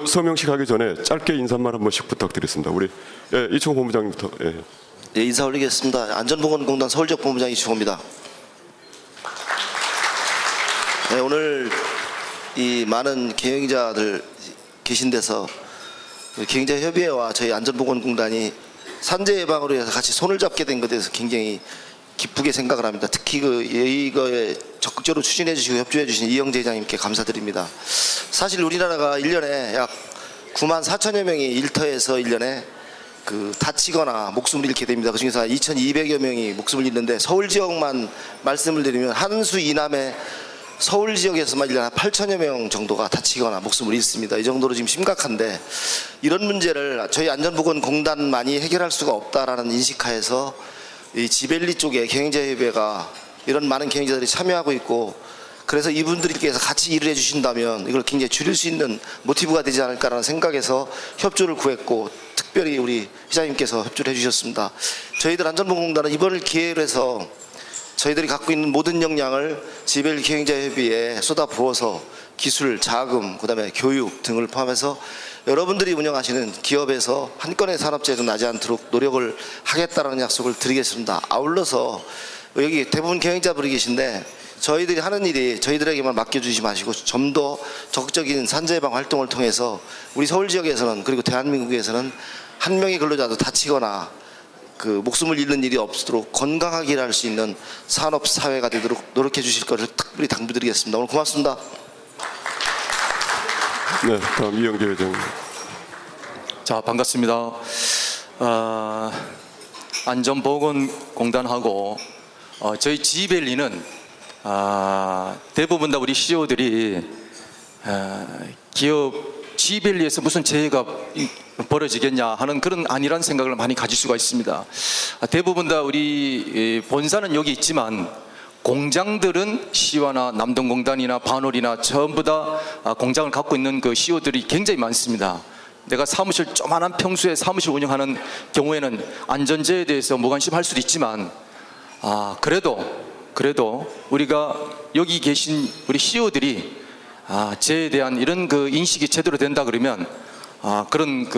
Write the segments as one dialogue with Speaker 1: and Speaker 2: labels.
Speaker 1: 서명식 하기 전에 짧게 인사말 한 번씩 부탁드리겠습니다. 우리 이충호 본부장님부터.
Speaker 2: 예, 인사 올리겠습니다. 안전보건공단 서울지역 본부장 이충호입니다. 네, 오늘 이 많은 경영자들 계신 데서 경영자협의회와 저희 안전보건공단이 산재 예방으로 해서 같이 손을 잡게 된 것에 대해서 굉장히 기쁘게 생각을 합니다. 특히 이거에 적극적으로 추진해 주시고 협조해 주신 이영재 회장님께 감사드립니다. 사실 우리나라가 1년에 약 9만 4천여 명이 일터에서 1년에 다치거나 목숨을 잃게 됩니다. 그중에서 2,200여 명이 목숨을 잃는데 서울 지역만 말씀을 드리면 한수 이남에 서울 지역에서만 1년에 8천여 명 정도가 다치거나 목숨을 잃습니다. 이 정도로 지금 심각한데 이런 문제를 저희 안전보건공단만이 해결할 수가 없다라는 인식하에서 이 지벨리 쪽에 경영자협의회가 이런 많은 경영자들이 참여하고 있고 그래서 이분들께서 같이 일을 해주신다면 이걸 굉장히 줄일 수 있는 모티브가 되지 않을까라는 생각에서 협조를 구했고 특별히 우리 회장님께서 협조를 해주셨습니다. 저희들 안전보건공단은 이번을 기회로 해서 저희들이 갖고 있는 모든 역량을 지벨리 경영자협의회에 쏟아부어서 기술, 자금, 그다음에 교육 등을 포함해서 여러분들이 운영하시는 기업에서 한 건의 산업재해도 나지 않도록 노력을 하겠다라는 약속을 드리겠습니다. 아울러서 여기 대부분 경영자분이 계신데 저희들이 하는 일이 저희들에게만 맡겨주지 마시고 좀 더 적극적인 산재 예방 활동을 통해서 우리 서울 지역에서는 그리고 대한민국에서는 한 명의 근로자도 다치거나 목숨을 잃는 일이 없도록 건강하게 일할 수 있는 산업 사회가 되도록 노력해 주실 것을 특별히 당부드리겠습니다. 오늘 고맙습니다.
Speaker 1: 네, 다음 이영재 회장님.
Speaker 3: 자, 반갑습니다. 안전보건공단하고 저희 지벨리는 대부분 다 우리 CEO들이 기업 지벨리에서 무슨 재해가 벌어지겠냐 하는 그런 아니란 생각을 많이 가질 수가 있습니다. 대부분 다 우리 본사는 여기 있지만 공장들은 시와나 남동공단이나 반월이나 전부 다 공장을 갖고 있는 그 CEO들이 굉장히 많습니다. 내가 조만한 평수에 사무실 운영하는 경우에는 안전재해에 대해서 무관심할 수도 있지만 그래도 우리가 여기 계신 우리 CEO들이 재해에 대한 이런 인식이 제대로 된다 그러면 그런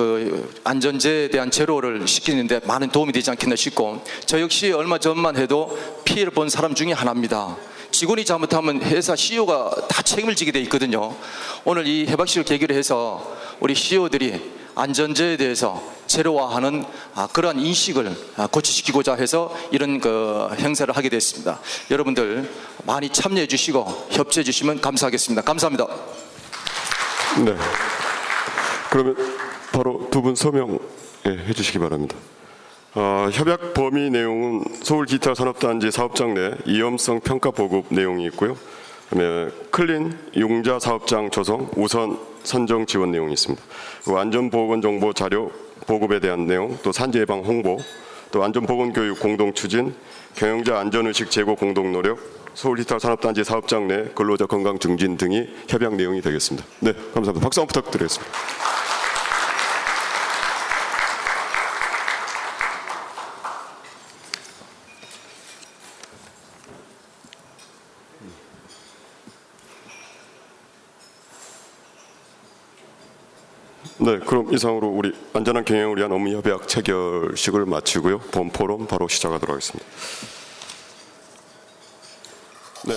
Speaker 3: 안전재해에 대한 제로를 시키는데 많은 도움이 되지 않겠나 싶고 저 역시 얼마 전만 해도 피해를 본 사람 중에 하나입니다. 직원이 잘못하면 회사 CEO가 다 책임을 지게 돼 있거든요. 오늘 이 해박식을 계기로 해서 우리 CEO들이 안전재해에 대해서 제로화하는 그러한 인식을 고취시키고자 해서 이런 행사를 하게 됐습니다. 여러분들 많이 참여해 주시고 협조해 주시면 감사하겠습니다. 감사합니다.
Speaker 1: 네. 그러면 바로 두 분 서명 해주시기 바랍니다. 협약 범위 내용은 서울 기타 산업단지 사업장 내 위험성 평가 보급 내용이 있고요. 그다음에 클린 용자 사업장 조성 우선 선정 지원 내용이 있습니다. 안전보건 정보 자료 보급에 대한 내용, 또 산재 예방 홍보, 또 안전보건 교육 공동 추진, 경영자 안전의식 제고 공동 노력, 서울 기타 산업단지 사업장 내 근로자 건강 증진 등이 협약 내용이 되겠습니다. 네, 감사합니다. 박수 한번 부탁드리겠습니다. 네, 그럼 이상으로 우리 안전한 경영을 위한 업무 협약 체결식을 마치고요. 본 포럼 바로 시작하도록 하겠습니다. 네.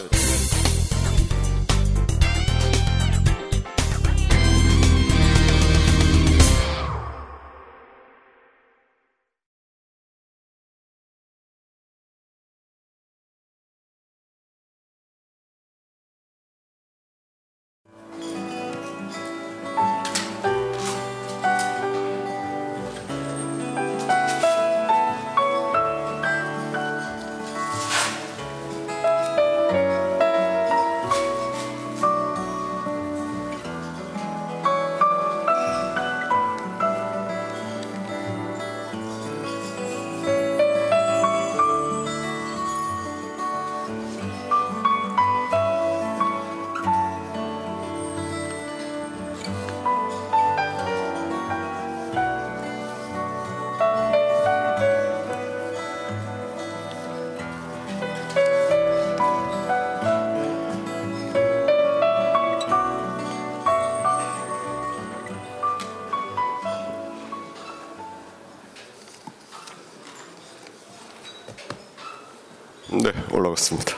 Speaker 1: 네, 올라갔습니다.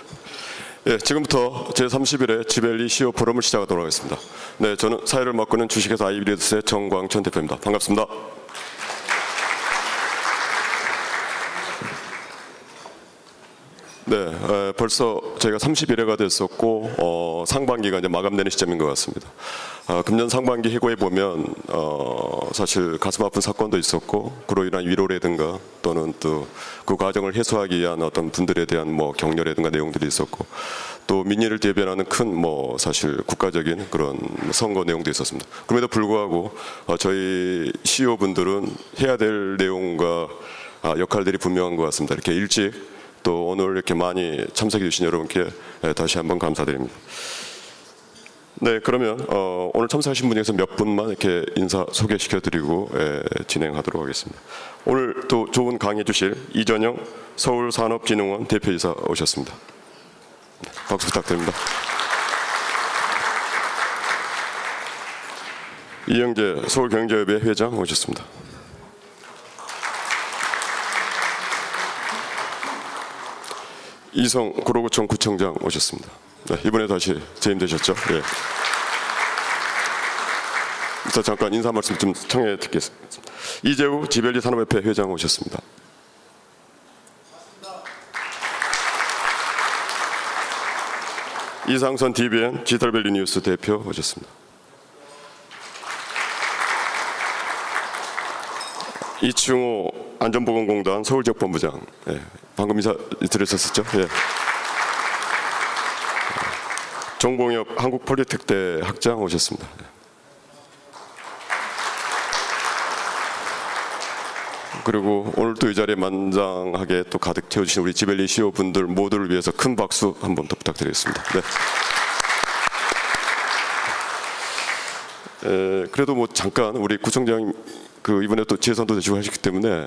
Speaker 1: 예, 지금부터 제31회 지벨리 CEO 포럼을 시작하도록 하겠습니다. 네, 저는 사회를 맡고 있는 주식회사 아이비리더스의 정광천 대표입니다. 반갑습니다. 네, 벌써 저희가 31회가 됐었고 상반기가 이제 마감되는 시점인 것 같습니다. 금년 상반기 해고해 보면 사실 가슴 아픈 사건도 있었고 그로 인한 위로라든가 또는 또 그 과정을 해소하기 위한 어떤 분들에 대한 뭐 격려라든가 내용들이 있었고 또 민의를 대변하는 큰 뭐 사실 국가적인 그런 선거 내용도 있었습니다. 그럼에도 불구하고 저희 CEO 분들은 해야 될 내용과 역할들이 분명한 것 같습니다. 이렇게 일찍 또 오늘 이렇게 많이 참석해 주신 여러분께 다시 한번 감사드립니다. 네, 그러면 오늘 참석하신 분 중에서 몇 분만 이렇게 인사 소개시켜드리고 진행하도록 하겠습니다. 오늘 또 좋은 강의 주실 이전영 서울산업진흥원 대표이사 오셨습니다. 네, 박수 부탁드립니다. 이영재 서울경제협의 회장 오셨습니다. 이성 구로구청 구청장 오셨습니다. 네, 이번에 다시 재임되셨죠? 네. 일단 잠깐 인사 말씀 좀 청해 듣겠습니다. 이재우 지벨리 산업협회 회장 오셨습니다. 이상선 DBN 디지털밸류 뉴스 대표 오셨습니다. 이충호 안전보건공단 서울지역본부장, 예, 방금 인사 드렸었죠? 예. 정봉엽 한국폴리텍대 학장 오셨습니다. 그리고 오늘 또 이 자리에 만장하게 또 가득 채워주신 우리 지벨리 CEO 분들 모두를 위해서 큰 박수 한 번 더 부탁드리겠습니다. 네. 그래도 뭐 잠깐 우리 구청장 이번에 또 재선도 되시고 하셨기 때문에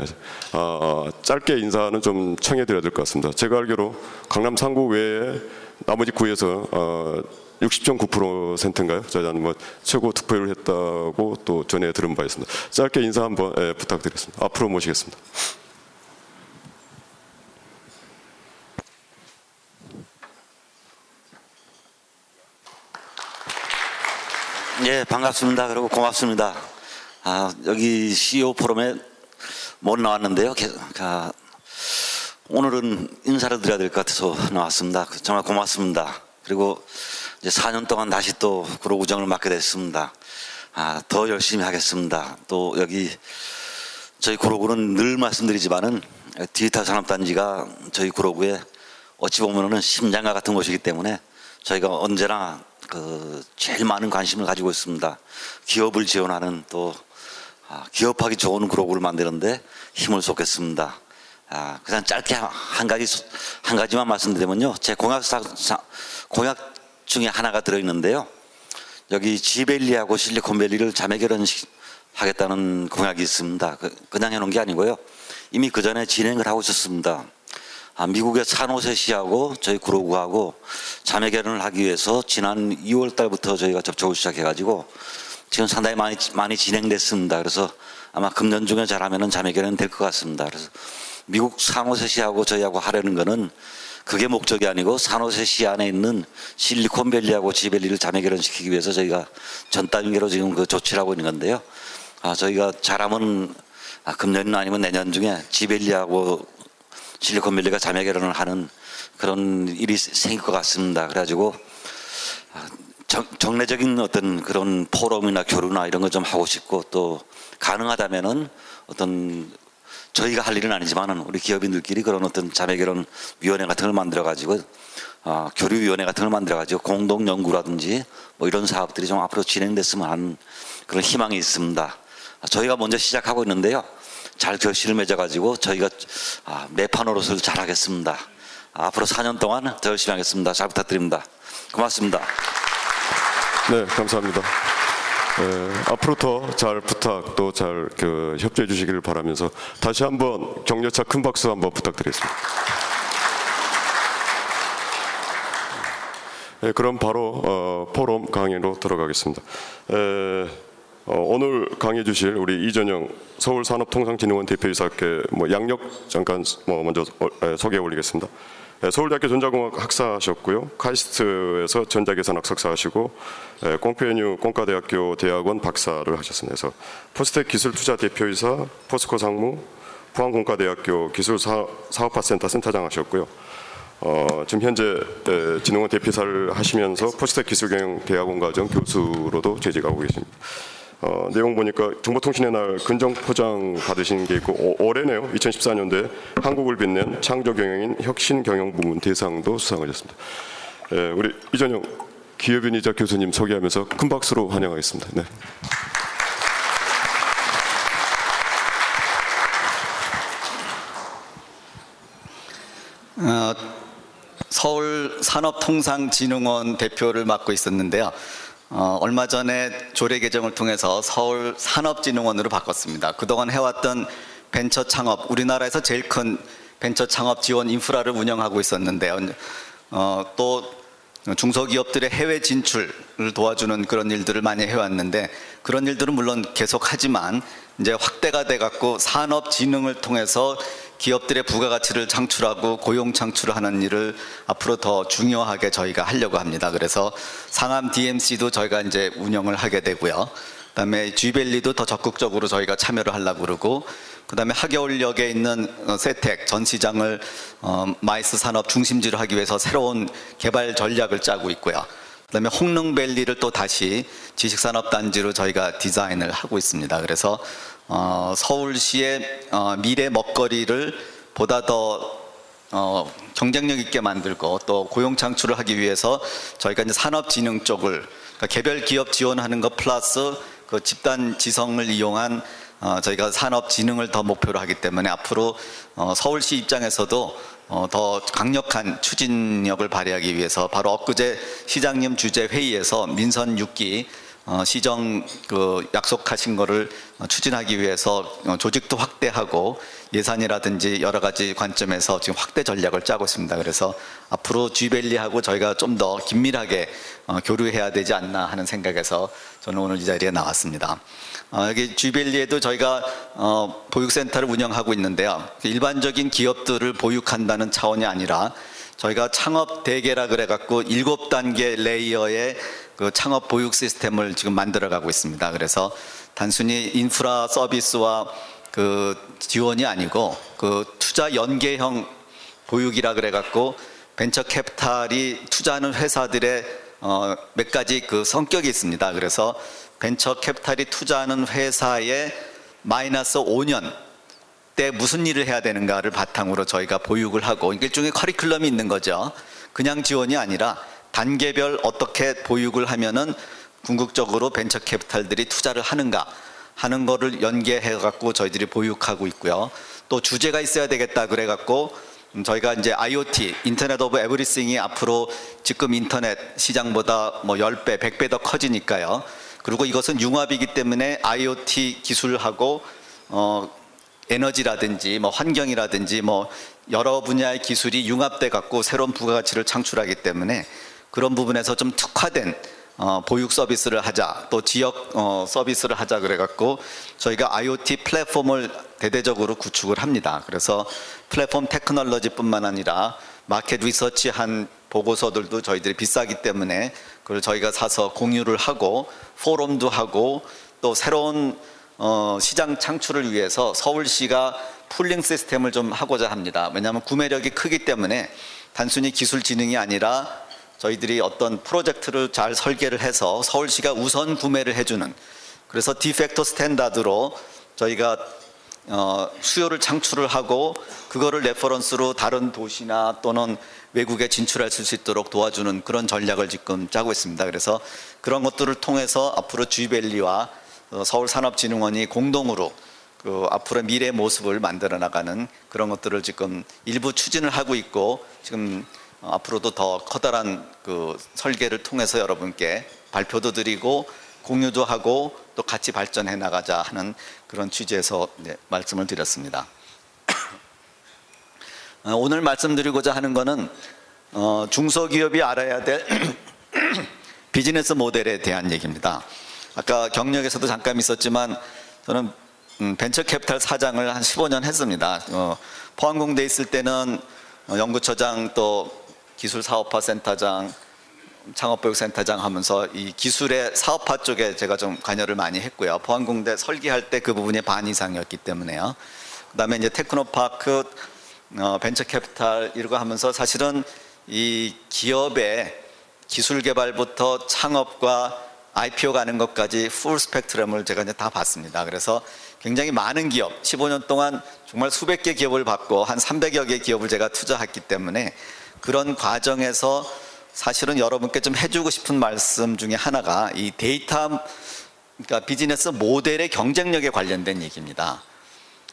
Speaker 1: 짧게 인사는 좀 청해드려야 될 것 같습니다. 제가 알기로 강남 3구 외에 나머지 구에서 60.9%인가요? 저희가 뭐 최고 득표를 했다고 또 전에 들은 바 있습니다. 짧게 인사 한번 부탁드리겠습니다. 앞으로 모시겠습니다.
Speaker 4: 예, 반갑습니다. 그리고 고맙습니다. 여기 CEO 포럼에 못 나왔는데요. 오늘은 인사를 드려야 될 것 같아서 나왔습니다. 정말 고맙습니다. 그리고 이제 4년 동안 다시 또 구로구청을 맡게 됐습니다. 더 열심히 하겠습니다. 또 여기 저희 구로구는 늘 말씀드리지만은 디지털 산업단지가 저희 구로구에 어찌 보면은 심장과 같은 곳이기 때문에 저희가 언제나 제일 많은 관심을 가지고 있습니다. 기업을 지원하는 또 기업하기 좋은 구로구를 만드는데 힘을 쏟겠습니다. 그냥 짧게 한 가지만 말씀드리면요. 제 공약 중에 하나가 들어있는데요. 여기 지벨리하고 실리콘밸리를 자매 결혼하겠다는 공약이 있습니다. 그냥 해놓은 게 아니고요. 이미 그 전에 진행을 하고 있었습니다. 미국의 산호세시하고 저희 구로구하고 자매 결혼을 하기 위해서 지난 2월 달부터 저희가 접촉을 시작해가지고 지금 상당히 많이 진행됐습니다. 그래서 아마 금년 중에 잘하면은 자매 결혼은 될 것 같습니다. 그래서 미국 산호세시하고 저희하고 하려는 거는 그게 목적이 아니고 산호세시 안에 있는 실리콘밸리하고 지벨리를 자매 결혼시키기 위해서 저희가 전 단계로 지금 조치를 하고 있는 건데요. 저희가 잘하면 금년은 아니면 내년 중에 지벨리하고 실리콘밸리가 자매 결혼을 하는 그런 일이 생길 것 같습니다. 그래가지고 정례적인 어떤 그런 포럼이나 교류나 이런 거 좀 하고 싶고 또 가능하다면은 어떤 저희가 할 일은 아니지만은 우리 기업인들끼리 그런 어떤 자매결혼 위원회 같은 걸 만들어 가지고 교류위원회 같은 걸 만들어 가지고 공동 연구라든지 뭐 이런 사업들이 좀 앞으로 진행됐으면 하는 그런 희망이 있습니다. 저희가 먼저 시작하고 있는데요. 잘 결실을 맺어 가지고 저희가 매판 노릇을 잘 하겠습니다. 앞으로 4년 동안 더 열심히 하겠습니다. 잘 부탁드립니다. 고맙습니다.
Speaker 1: 네, 감사합니다. 앞으로 더 잘 부탁 또 잘 협조해 주시기를 바라면서 다시 한번 격려차 큰 박수 한번 부탁드리겠습니다. 네, 그럼 바로 포럼 강의로 들어가겠습니다. 오늘 강의 주실 우리 이전영 서울산업통상진흥원 대표이사께 양력 잠깐 먼저 소개해 올리겠습니다. 서울대학교 전자공학 학사하셨고요. 카이스트에서 전자계산학 석사하시고 꽁페뉴 꽁과대학교 대학원 박사를 하셨습니다. 그래서 포스텍 기술투자 대표이사, 포스코 상무, 포항공과대학교 기술사업화센터 센터장 하셨고요. 지금 현재 진흥원 대표이사를 하시면서 포스텍 기술경영대학원과정 교수로도 재직하고 계십니다. 내용 보니까 정보통신의 날 근정포장 받으신 게 있고 올해네요. 2014년도에 한국을 빛낸 창조경영인 혁신경영부문 대상도 수상하셨습니다. 우리 이전영 기업인이자 교수님 소개하면서 큰 박수로 환영하겠습니다. 네.
Speaker 5: 서울산업통상진흥원 대표를 맡고 있었는데요. 얼마 전에 조례 개정을 통해서 서울산업진흥원으로 바꿨습니다. 그동안 해왔던 벤처 창업, 우리나라에서 제일 큰 벤처 창업 지원 인프라를 운영하고 있었는데요. 또 중소기업들의 해외 진출을 도와주는 그런 일들을 많이 해왔는데, 그런 일들은 물론 계속하지만 이제 확대가 돼갖고 산업진흥을 통해서 기업들의 부가가치를 창출하고 고용 창출을 하는 일을 앞으로 더 중요하게 저희가 하려고 합니다. 그래서 상암 DMC도 저희가 이제 운영을 하게 되고요. 그다음에 G밸리도 더 적극적으로 저희가 참여를 하려고 그러고, 그다음에 하겨울역에 있는 세택 전 시장을 마이스 산업 중심지로 하기 위해서 새로운 개발 전략을 짜고 있고요. 그다음에 홍릉밸리를 또 다시 지식산업단지로 저희가 디자인을 하고 있습니다. 그래서 서울시의 미래 먹거리를 보다 더 경쟁력 있게 만들고 또 고용 창출을 하기 위해서 저희가 이제 산업진흥 쪽을, 그러니까 개별 기업 지원하는 것 플러스 그 집단 지성을 이용한 저희가 산업진흥을 더 목표로 하기 때문에 앞으로 서울시 입장에서도 더 강력한 추진력을 발휘하기 위해서 바로 엊그제 시장님 주재 회의에서 민선 6기 시정 약속하신 거를 추진하기 위해서 조직도 확대하고 예산이라든지 여러 가지 관점에서 지금 확대 전략을 짜고 있습니다. 그래서 앞으로 G밸리하고 저희가 좀 더 긴밀하게 교류해야 되지 않나 하는 생각에서 저는 오늘 이 자리에 나왔습니다. 여기 G밸리에도 저희가 보육센터를 운영하고 있는데요. 일반적인 기업들을 보육한다는 차원이 아니라 저희가 창업 대계라 그래갖고 7단계 레이어의 그 창업 보육 시스템을 지금 만들어가고 있습니다. 그래서 단순히 인프라 서비스와 그 지원이 아니고 그 투자 연계형 보육이라 그래갖고 벤처 캐피탈이 투자하는 회사들의 몇 가지 그 성격이 있습니다. 그래서 벤처 캐피탈이 투자하는 회사의 마이너스 5년 때 무슨 일을 해야 되는가를 바탕으로 저희가 보육을 하고, 일종의 커리큘럼이 있는 거죠. 그냥 지원이 아니라 단계별 어떻게 보육을 하면은 궁극적으로 벤처 캐피탈들이 투자를 하는가 하는 거를 연계해 갖고 저희들이 보육하고 있고요. 또 주제가 있어야 되겠다 그래 갖고 저희가 이제 IoT, 인터넷 오브 에브리띵이 앞으로 지금 인터넷 시장보다 뭐 10배, 100배 더 커지니까요. 그리고 이것은 융합이기 때문에 IoT 기술하고 에너지라든지 뭐 환경이라든지 뭐 여러 분야의 기술이 융합돼 갖고 새로운 부가가치를 창출하기 때문에 그런 부분에서 좀 특화된 보육 서비스를 하자, 또 지역 서비스를 하자 그래 갖고 저희가 IoT 플랫폼을 대대적으로 구축을 합니다. 그래서 플랫폼 테크놀로지뿐만 아니라 마켓 리서치한 보고서들도 저희들이 비싸기 때문에 그걸 저희가 사서 공유를 하고 포럼도 하고, 또 새로운 시장 창출을 위해서 서울시가 풀링 시스템을 좀 하고자 합니다. 왜냐하면 구매력이 크기 때문에 단순히 기술 진흥이 아니라 저희들이 어떤 프로젝트를 잘 설계를 해서 서울시가 우선 구매를 해주는, 그래서 디팩토 스탠다드로 저희가 수요를 창출을 하고 그거를 레퍼런스로 다른 도시나 또는 외국에 진출할 수 있도록 도와주는 그런 전략을 지금 짜고 있습니다. 그래서 그런 것들을 통해서 앞으로 G밸리와 서울산업진흥원이 공동으로 그 앞으로 미래 모습을 만들어 나가는 그런 것들을 지금 일부 추진을 하고 있고, 지금 앞으로도 더 커다란 그 설계를 통해서 여러분께 발표도 드리고 공유도 하고 또 같이 발전해 나가자 하는 그런 취지에서 말씀을 드렸습니다. 오늘 말씀드리고자 하는 것은 중소기업이 알아야 될 비즈니스 모델에 대한 얘기입니다. 아까 경력에서도 잠깐 있었지만 저는 벤처캐피탈 사장을 한 15년 했습니다. 포항공대에 있을 때는 연구처장 또 기술사업화 센터장, 창업보육센터장 하면서 이 기술의 사업화 쪽에 제가 좀 관여를 많이 했고요. 포항공대 설계할 때 그 부분이 반 이상이었기 때문에요. 그다음에 이제 테크노파크, 벤처캐피탈 이러고 하면서 사실은 이 기업의 기술 개발부터 창업과 IPO 가는 것까지 풀 스펙트럼을 제가 이제 다 봤습니다. 그래서 굉장히 많은 기업, 15년 동안 정말 수백 개 기업을 봤고 한 300여 개 기업을 제가 투자했기 때문에 그런 과정에서 사실은 여러분께 좀 해주고 싶은 말씀 중에 하나가 이 데이터, 그러니까 비즈니스 모델의 경쟁력에 관련된 얘기입니다.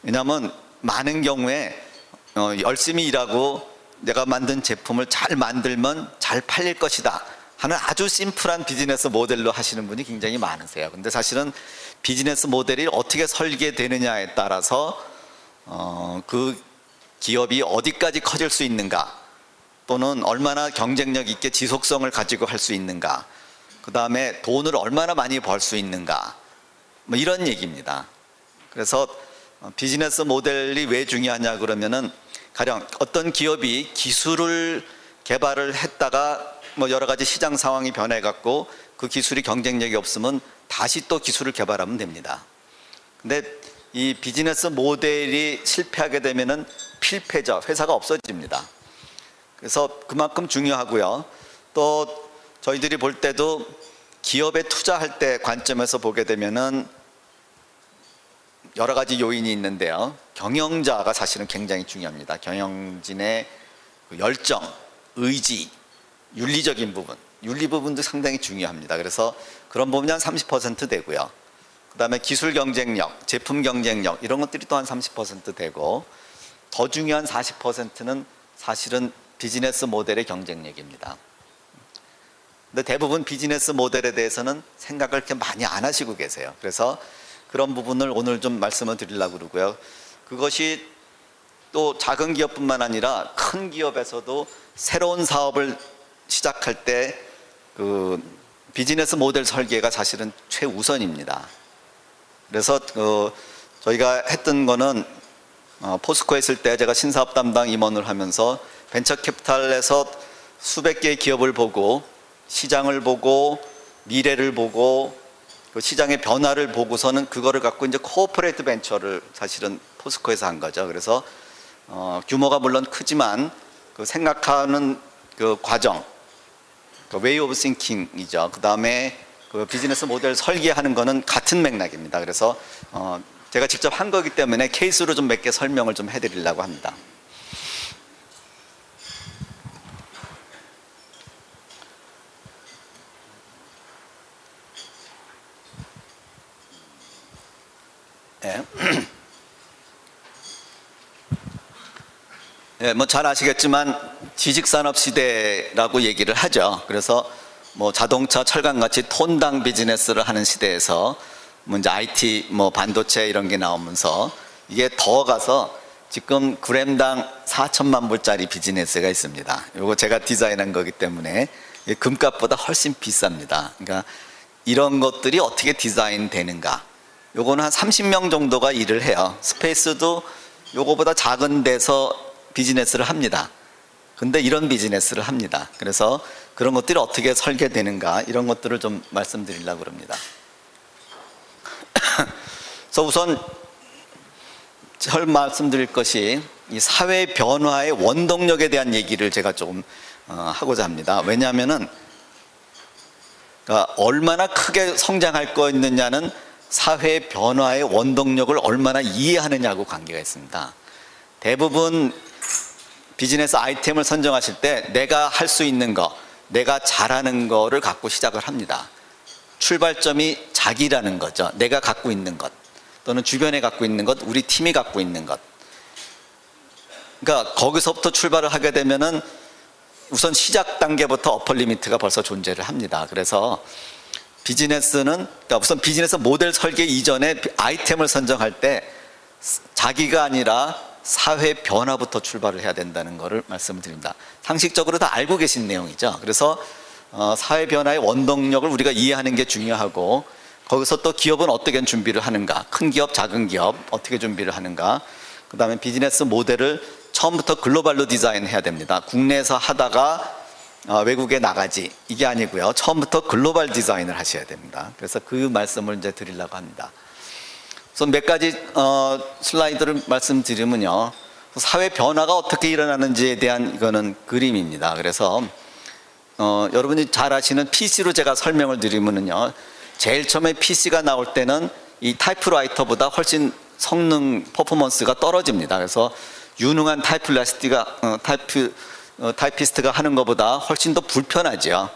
Speaker 5: 왜냐하면 많은 경우에 열심히 일하고 내가 만든 제품을 잘 만들면 잘 팔릴 것이다 하는 아주 심플한 비즈니스 모델로 하시는 분이 굉장히 많으세요. 근데 사실은 비즈니스 모델이 어떻게 설계되느냐에 따라서 그 기업이 어디까지 커질 수 있는가, 또는 얼마나 경쟁력 있게 지속성을 가지고 할 수 있는가, 그 다음에 돈을 얼마나 많이 벌 수 있는가, 뭐 이런 얘기입니다. 그래서 비즈니스 모델이 왜 중요하냐 그러면은 가령 어떤 기업이 기술을 개발을 했다가 뭐 여러 가지 시장 상황이 변해갖고 그 기술이 경쟁력이 없으면 다시 또 기술을 개발하면 됩니다. 근데 이 비즈니스 모델이 실패하게 되면은 필패죠. 회사가 없어집니다. 그래서 그만큼 중요하고요. 또 저희들이 볼 때도 기업에 투자할 때 관점에서 보게 되면은 여러 가지 요인이 있는데요. 경영자가 사실은 굉장히 중요합니다. 경영진의 열정, 의지, 윤리적인 부분, 윤리 부분도 상당히 중요합니다. 그래서 그런 부분이 한 30% 되고요. 그 다음에 기술 경쟁력, 제품 경쟁력 이런 것들이 또 한 30% 되고, 더 중요한 40%는 사실은 비즈니스 모델의 경쟁력입니다. 근데 대부분 비즈니스 모델에 대해서는 생각을 그렇게 많이 안 하시고 계세요. 그래서 그런 부분을 오늘 좀 말씀을 드리려고 그러고요. 그것이 또 작은 기업뿐만 아니라 큰 기업에서도 새로운 사업을 시작할 때 그 비즈니스 모델 설계가 사실은 최우선입니다. 그래서 저희가 했던 거는 포스코에 있을 때 제가 신사업 담당 임원을 하면서 벤처캐피탈에서 수백 개의 기업을 보고 시장을 보고 미래를 보고 그 시장의 변화를 보고서는 그거를 갖고 이제 코오퍼레이트 벤처를 사실은 포스코에서 한 거죠. 그래서 규모가 물론 크지만 그 생각하는 그 과정, 그 way of thinking이죠. 그 다음에 그 비즈니스 모델 설계하는 거는 같은 맥락입니다. 그래서 제가 직접 한 거기 때문에 케이스로 좀 몇 개 설명을 좀 해드리려고 합니다. 네, 뭐 잘 아시겠지만 지식산업 시대라고 얘기를 하죠. 그래서 뭐 자동차, 철강 같이 톤당 비즈니스를 하는 시대에서 뭐 이제 IT, 뭐 반도체 이런 게 나오면서 이게 더 가서 지금 그램당 4천만 불짜리 비즈니스가 있습니다. 이거 제가 디자인한 거기 때문에 금값보다 훨씬 비쌉니다. 그러니까 이런 것들이 어떻게 디자인 되는가? 요거는 한 30명 정도가 일을 해요. 스페이스도 요거보다 작은 데서 비즈니스를 합니다. 근데 이런 비즈니스를 합니다. 그래서 그런 것들이 어떻게 설계되는가 이런 것들을 좀 말씀드리려고 합니다. 그래서 우선 절 말씀드릴 것이 이 사회 변화의 원동력에 대한 얘기를 제가 조금 하고자 합니다. 왜냐하면은 그러니까 얼마나 크게 성장할 거 있느냐는 사회 변화의 원동력을 얼마나 이해하느냐하고 관계가 있습니다. 대부분 비즈니스 아이템을 선정하실 때 내가 할 수 있는 거, 내가 잘하는 거를 갖고 시작을 합니다. 출발점이 자기라는 거죠. 내가 갖고 있는 것, 또는 주변에 갖고 있는 것, 우리 팀이 갖고 있는 것. 그러니까 거기서부터 출발을 하게 되면은 우선 시작 단계부터 어퍼 리미트가 벌써 존재를 합니다. 그래서 비즈니스는, 그러니까 우선 비즈니스 모델 설계 이전에 아이템을 선정할 때 자기가 아니라 사회 변화부터 출발을 해야 된다는 것을 말씀을 드립니다. 상식적으로 다 알고 계신 내용이죠. 그래서 사회 변화의 원동력을 우리가 이해하는 게 중요하고, 거기서 또 기업은 어떻게 준비를 하는가, 큰 기업, 작은 기업 어떻게 준비를 하는가, 그 다음에 비즈니스 모델을 처음부터 글로벌로 디자인해야 됩니다. 국내에서 하다가 외국에 나가지 이게 아니고요. 처음부터 글로벌 디자인을 하셔야 됩니다. 그래서 그 말씀을 이제 드리려고 합니다. 우선 몇 가지 슬라이드를 말씀드리면요. 사회 변화가 어떻게 일어나는지에 대한 이거는 그림입니다. 그래서 여러분이 잘 아시는 PC로 제가 설명을 드리면요. 제일 처음에 PC가 나올 때는 이 타이프라이터보다 훨씬 성능 퍼포먼스가 떨어집니다. 그래서 유능한 타이피스트가 하는 것보다 훨씬 더 불편하죠.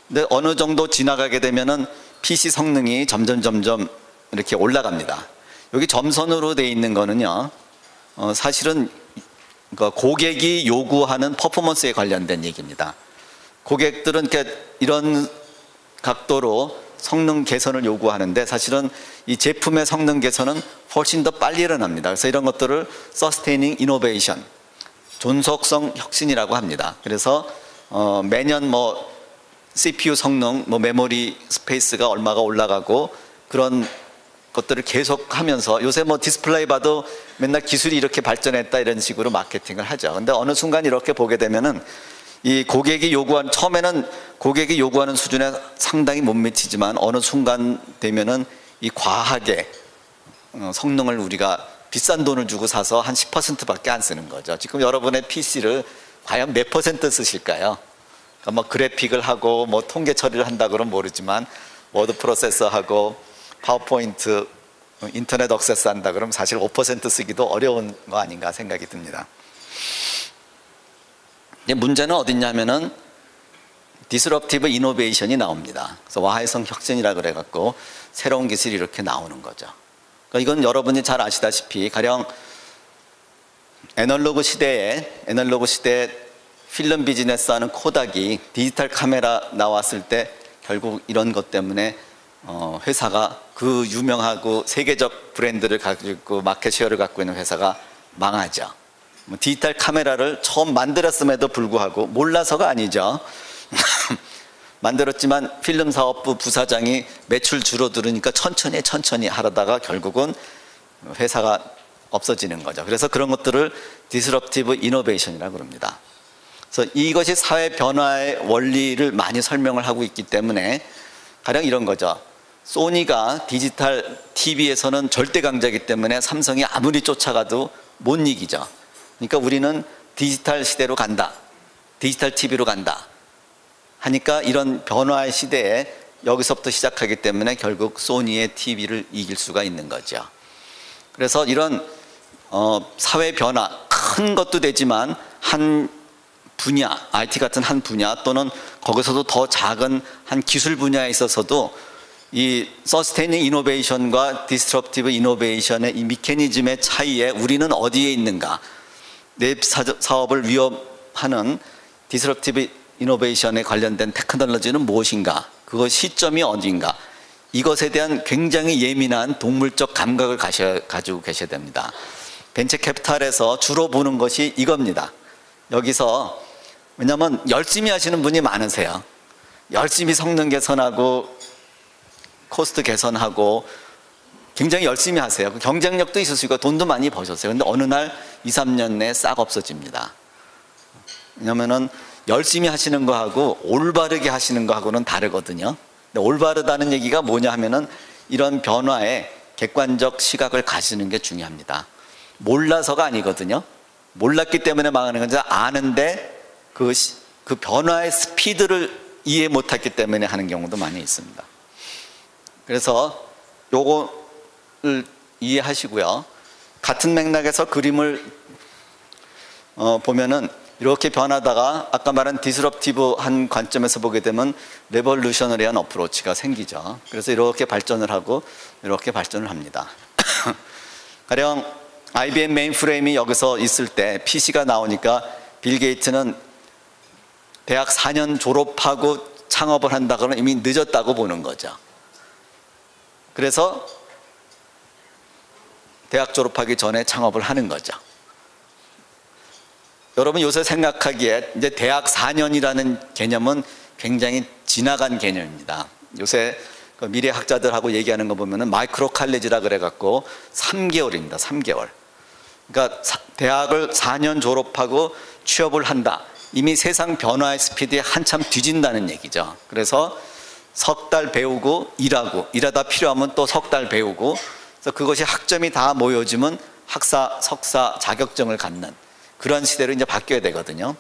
Speaker 5: 근데 어느 정도 지나가게 되면은 PC 성능이 점점 이렇게 올라갑니다. 여기 점선으로 되어 있는 거는요, 사실은 고객이 요구하는 퍼포먼스에 관련된 얘기입니다. 고객들은 이런 각도로 성능 개선을 요구하는데 사실은 이 제품의 성능 개선은 훨씬 더 빨리 일어납니다. 그래서 이런 것들을 Sustaining Innovation, 존속성 혁신이라고 합니다. 그래서 매년 CPU 성능, 메모리 스페이스가 얼마가 올라가고 그런 것들을 계속하면서 요새 디스플레이 봐도 맨날 기술이 이렇게 발전했다 이런 식으로 마케팅을 하죠. 근데 어느 순간 이렇게 보게 되면은 이 고객이 요구한 처음에는 고객이 요구하는 수준에 상당히 못 미치지만 어느 순간 되면은 이 과하게 성능을 우리가 비싼 돈을 주고 사서 한 10%밖에 안 쓰는 거죠. 지금 여러분의 PC를 과연 몇 % 쓰실까요? 그러니까 그래픽을 하고 통계 처리를 한다 그러면 모르지만 워드 프로세서하고 파워포인트 인터넷 액세스 한다 그러면 사실 5% 쓰기도 어려운 거 아닌가 생각이 듭니다. 문제는 어딨냐면은 디스럽티브 이노베이션이 나옵니다. 그래서 와해성 혁신이라 그래갖고 새로운 기술이 이렇게 나오는 거죠. 그러니까 이건 여러분이 잘 아시다시피 가령 애널로그 시대에 필름 비즈니스 하는 코닥이 디지털 카메라 나왔을 때 결국 이런 것 때문에 회사가 그 유명하고 세계적 브랜드를 가지고 마켓 쉐어를 갖고 있는 회사가 망하죠. 디지털 카메라를 처음 만들었음에도 불구하고 몰라서가 아니죠. 만들었지만 필름 사업부 부사장이 매출 줄어들으니까 천천히 하다가 결국은 회사가 없어지는 거죠. 그래서 그런 것들을 디스럽티브 이노베이션이라고 합니다. 그래서 이것이 사회 변화의 원리를 많이 설명을 하고 있기 때문에 가령 이런 거죠. 소니가 디지털 TV에서는 절대 강자이기 때문에 삼성이 아무리 쫓아가도 못 이기죠. 그러니까 우리는 디지털 시대로 간다. 디지털 TV로 간다. 하니까 이런 변화의 시대에 여기서부터 시작하기 때문에 결국 소니의 TV를 이길 수가 있는 거죠. 그래서 이런 사회 변화, 큰 것도 되지만 한 분야, IT 같은 한 분야 또는 거기서도 더 작은 한 기술 분야에 있어서도 이 서스테이닝 이노베이션과 디스트럽티브 이노베이션의 이 미케니즘의 차이에 우리는 어디에 있는가, 내 사업을 위협하는 디스럽티브 이노베이션에 관련된 테크놀로지는 무엇인가, 그 시점이 어딘가, 이것에 대한 굉장히 예민한 동물적 감각을 가지고 계셔야 됩니다. 벤처 캐피탈에서 주로 보는 것이 이겁니다. 여기서 왜냐하면 열심히 하시는 분이 많으세요. 열심히 성능 개선하고 코스트 개선하고 굉장히 열심히 하세요. 경쟁력도 있으시고 돈도 많이 버셨어요. 근데 어느 날 2, 3년 내에 싹 없어집니다. 왜냐면은 열심히 하시는 거하고 올바르게 하시는 거하고는 다르거든요. 근데 올바르다는 얘기가 뭐냐 하면은 이런 변화에 객관적 시각을 가지는 게 중요합니다. 몰라서가 아니거든요. 몰랐기 때문에 망하는 건지 아는데 그 변화의 스피드를 이해 못했기 때문에 하는 경우도 많이 있습니다. 그래서 요거를 이해하시고요. 같은 맥락에서 그림을 보면은 이렇게 변하다가 아까 말한 디스럽티브한 관점에서 보게 되면 레볼루셔너리한 어프로치가 생기죠. 그래서 이렇게 발전을 하고 이렇게 발전을 합니다. 가령 IBM 메인프레임이 여기서 있을 때 PC가 나오니까 빌 게이츠는 대학 4년 졸업하고 창업을 한다 그러면 이미 늦었다고 보는 거죠. 그래서 대학 졸업하기 전에 창업을 하는 거죠. 여러분 요새 생각하기에 이제 대학 4년이라는 개념은 굉장히 지나간 개념입니다. 요새 그 미래학자들하고 얘기하는 거 보면은 마이크로 칼리지라 그래갖고 3개월입니다. 3개월. 그러니까 대학을 4년 졸업하고 취업을 한다. 이미 세상 변화의 스피드에 한참 뒤진다는 얘기죠. 그래서 석 달 배우고 일하고, 일하다 필요하면 또 석 달 배우고, 그래서 그것이 학점이 다 모여지면 학사, 석사 자격증을 갖는 그런 시대로 이제 바뀌어야 되거든요.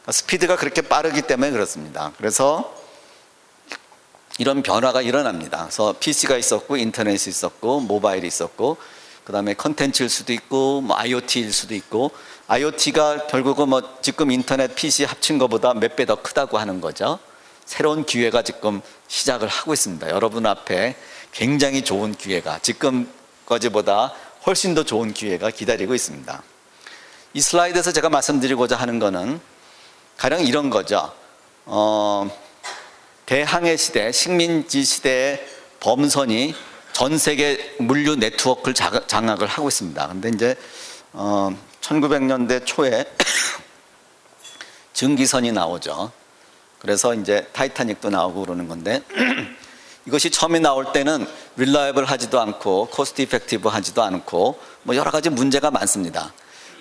Speaker 5: 그러니까 스피드가 그렇게 빠르기 때문에 그렇습니다. 그래서 이런 변화가 일어납니다. 그래서 PC가 있었고, 인터넷이 있었고, 모바일이 있었고, 그 다음에 컨텐츠일 수도 있고, 뭐 IoT일 수도 있고, IoT가 결국은 뭐 지금 인터넷, PC 합친 것보다 몇 배 더 크다고 하는 거죠. 새로운 기회가 지금 시작을 하고 있습니다. 여러분 앞에 굉장히 좋은 기회가, 지금까지보다 훨씬 더 좋은 기회가 기다리고 있습니다. 이 슬라이드에서 제가 말씀드리고자 하는 거는 가령 이런 거죠. 대항해 시대, 식민지 시대의 범선이 전 세계 물류 네트워크를 장악을 하고 있습니다. 근데 이제 1900년대 초에 증기선이 나오죠. 그래서 이제 타이타닉도 나오고 그러는 건데 이것이 처음에 나올 때는 릴라이블 하지도 않고 코스트 이펙티브 하지도 않고 뭐 여러 가지 문제가 많습니다.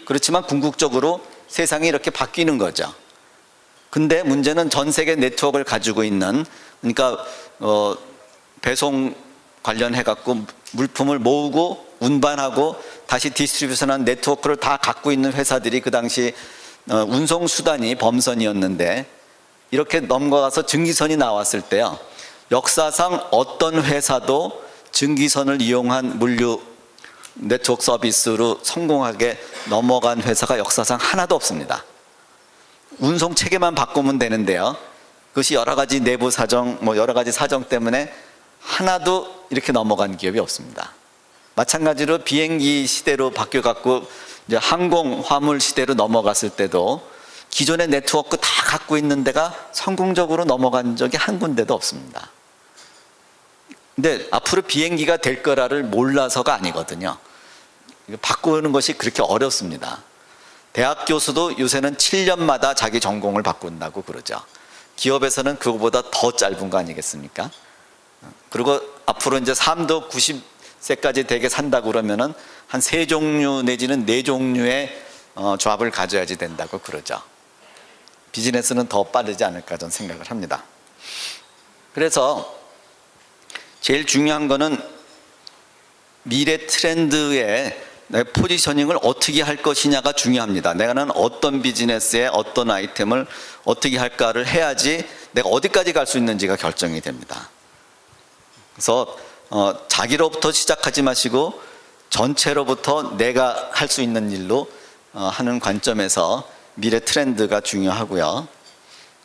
Speaker 5: 그렇지만 궁극적으로 세상이 이렇게 바뀌는 거죠. 근데 문제는 전 세계 네트워크를 가지고 있는, 그러니까 배송 관련해 갖고 물품을 모으고 운반하고 다시 디스트리뷰션한 네트워크를 다 갖고 있는 회사들이 그 당시 운송 수단이 범선이었는데, 이렇게 넘어가서 증기선이 나왔을 때요, 역사상 어떤 회사도 증기선을 이용한 물류 네트워크 서비스로 성공하게 넘어간 회사가 역사상 하나도 없습니다. 운송 체계만 바꾸면 되는데요, 그것이 여러 가지 내부 사정, 뭐 여러 가지 사정 때문에 하나도 이렇게 넘어간 기업이 없습니다. 마찬가지로 비행기 시대로 바뀌어갖고 이제 항공 화물 시대로 넘어갔을 때도 기존의 네트워크 다 갖고 있는 데가 성공적으로 넘어간 적이 한 군데도 없습니다. 근데 앞으로 비행기가 될 거라를 몰라서가 아니거든요. 바꾸는 것이 그렇게 어렵습니다. 대학 교수도 요새는 7년마다 자기 전공을 바꾼다고 그러죠. 기업에서는 그거보다 더 짧은 거 아니겠습니까? 그리고 앞으로 이제 삶도 90세까지 되게 산다고 그러면은 한 3종류 내지는 4종류의 잡을 가져야지 된다고 그러죠. 비즈니스는 더 빠르지 않을까 저는 생각을 합니다. 그래서 제일 중요한 거는 미래 트렌드에 내 포지셔닝을 어떻게 할 것이냐가 중요합니다. 내가는 어떤 비즈니스에 어떤 아이템을 어떻게 할까를 해야지 내가 어디까지 갈 수 있는지가 결정이 됩니다. 그래서 자기로부터 시작하지 마시고 전체로부터 내가 할 수 있는 일로 하는 관점에서 미래 트렌드가 중요하고요.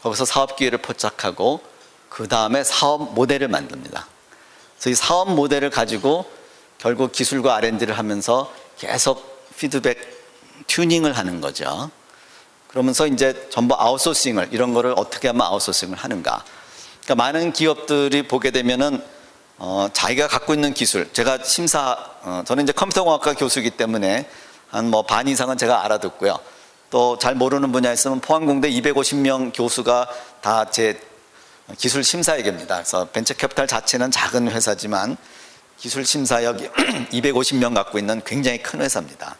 Speaker 5: 거기서 사업 기회를 포착하고 그 다음에 사업 모델을 만듭니다. 그래서 이 사업 모델을 가지고 결국 기술과 R&D를 하면서 계속 피드백 튜닝을 하는 거죠. 그러면서 이제 전부 아웃소싱을, 이런 거를 어떻게 하면 아웃소싱을 하는가. 그러니까 많은 기업들이 보게 되면은 자기가 갖고 있는 기술, 제가 저는 이제 컴퓨터공학과 교수이기 때문에 한 뭐 반 이상은 제가 알아듣고요. 또 잘 모르는 분야 있으면 포항공대 250명 교수가 다 제 기술 심사역입니다. 그래서 벤처캐피탈 자체는 작은 회사지만 기술 심사역이 250명 갖고 있는 굉장히 큰 회사입니다.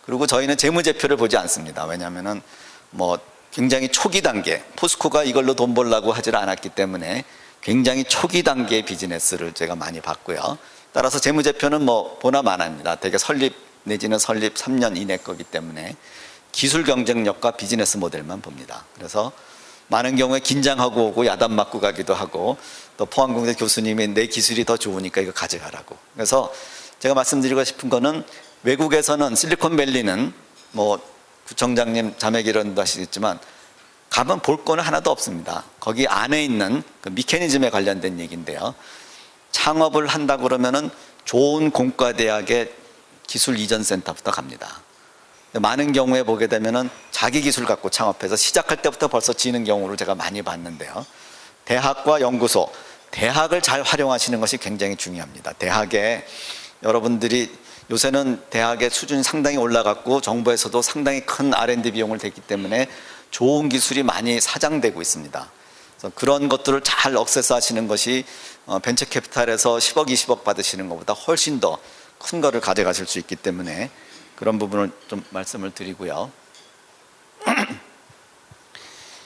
Speaker 5: 그리고 저희는 재무제표를 보지 않습니다. 왜냐하면은 뭐 굉장히 초기 단계, 포스코가 이걸로 돈 벌려고 하질 않았기 때문에 굉장히 초기 단계의 비즈니스를 제가 많이 봤고요. 따라서 재무제표는 뭐 보나 마나입니다. 되게 설립 내지는 설립 3년 이내 거기 때문에 기술 경쟁력과 비즈니스 모델만 봅니다. 그래서 많은 경우에 긴장하고 오고 야단 맞고 가기도 하고, 또 포항공대 교수님이 내 기술이 더 좋으니까 이거 가져가라고. 그래서 제가 말씀드리고 싶은 거는 외국에서는 실리콘밸리는 뭐 구청장님 자매기론도 하시겠지만 가면 볼 거는 하나도 없습니다. 거기 안에 있는 그 미케니즘에 관련된 얘기인데요. 창업을 한다 그러면은 좋은 공과대학의 기술 이전 센터부터 갑니다. 많은 경우에 보게 되면은 자기 기술 갖고 창업해서 시작할 때부터 벌써 지는 경우를 제가 많이 봤는데요. 대학과 연구소, 대학을 잘 활용하시는 것이 굉장히 중요합니다. 대학에 여러분들이 요새는 대학의 수준이 상당히 올라갔고 정부에서도 상당히 큰 R&D 비용을 댔기 때문에 좋은 기술이 많이 사장되고 있습니다. 그래서 그런 것들을 잘 억세스 하시는 것이 벤처 캐피탈에서 10억, 20억 받으시는 것보다 훨씬 더 큰 거를 가져가실 수 있기 때문에 그런 부분을 좀 말씀을 드리고요.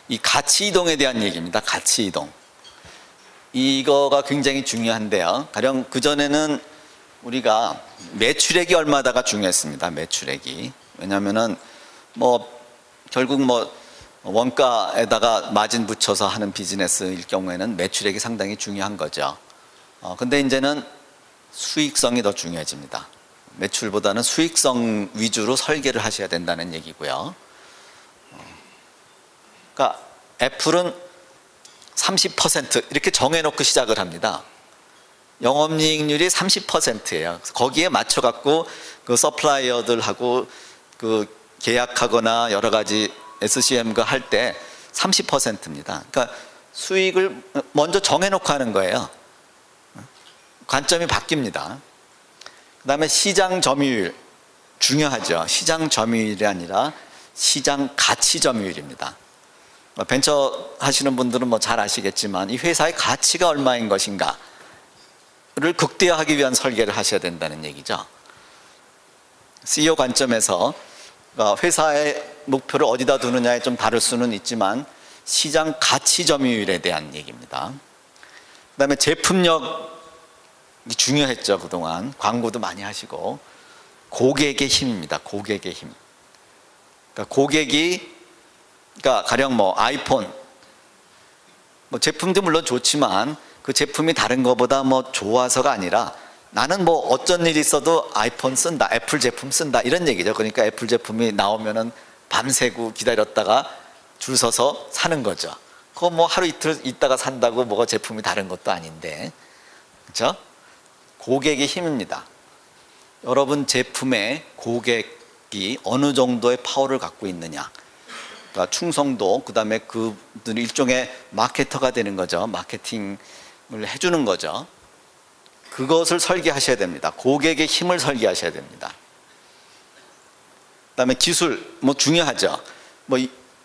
Speaker 5: 이 가치 이동에 대한 얘기입니다. 가치 이동. 이거가 굉장히 중요한데요. 가령 그전에는 우리가 매출액이 얼마다가 중요했습니다. 매출액이. 왜냐하면은 결국 원가에다가 마진 붙여서 하는 비즈니스일 경우에는 매출액이 상당히 중요한 거죠. 근데 이제는 수익성이 더 중요해집니다. 매출보다는 수익성 위주로 설계를 하셔야 된다는 얘기고요. 그러니까 애플은 30% 이렇게 정해놓고 시작을 합니다. 영업이익률이 30%예요. 거기에 맞춰갖고 그 서플라이어들하고 그 계약하거나 여러 가지 SCM과 할 때 30%입니다. 그러니까 수익을 먼저 정해놓고 하는 거예요. 관점이 바뀝니다. 그 다음에 시장 점유율 중요하죠. 시장 점유율이 아니라 시장 가치 점유율입니다. 벤처 하시는 분들은 잘 아시겠지만 이 회사의 가치가 얼마인 것인가를 극대화하기 위한 설계를 하셔야 된다는 얘기죠. CEO 관점에서 회사의 목표를 어디다 두느냐에 좀 다를 수는 있지만 시장 가치 점유율에 대한 얘기입니다. 그 다음에 제품력이 중요했죠. 그동안 광고도 많이 하시고 고객의 힘입니다. 고객의 힘. 그러니까 그러니까 가령 아이폰 제품도 물론 좋지만 그 제품이 다른 것보다 좋아서가 아니라 나는 어쩐 일이 있어도 아이폰 쓴다, 애플 제품 쓴다 이런 얘기죠. 그러니까 애플 제품이 나오면은 밤새고 기다렸다가 줄 서서 사는 거죠. 그거 하루 이틀 있다가 산다고 뭐가 제품이 다른 것도 아닌데, 그렇죠? 고객의 힘입니다. 여러분 제품의 고객이 어느 정도의 파워를 갖고 있느냐. 그러니까 충성도, 그 다음에 그들이 일종의 마케터가 되는 거죠. 마케팅을 해주는 거죠. 그것을 설계하셔야 됩니다. 고객의 힘을 설계하셔야 됩니다. 그 다음에 기술, 중요하죠.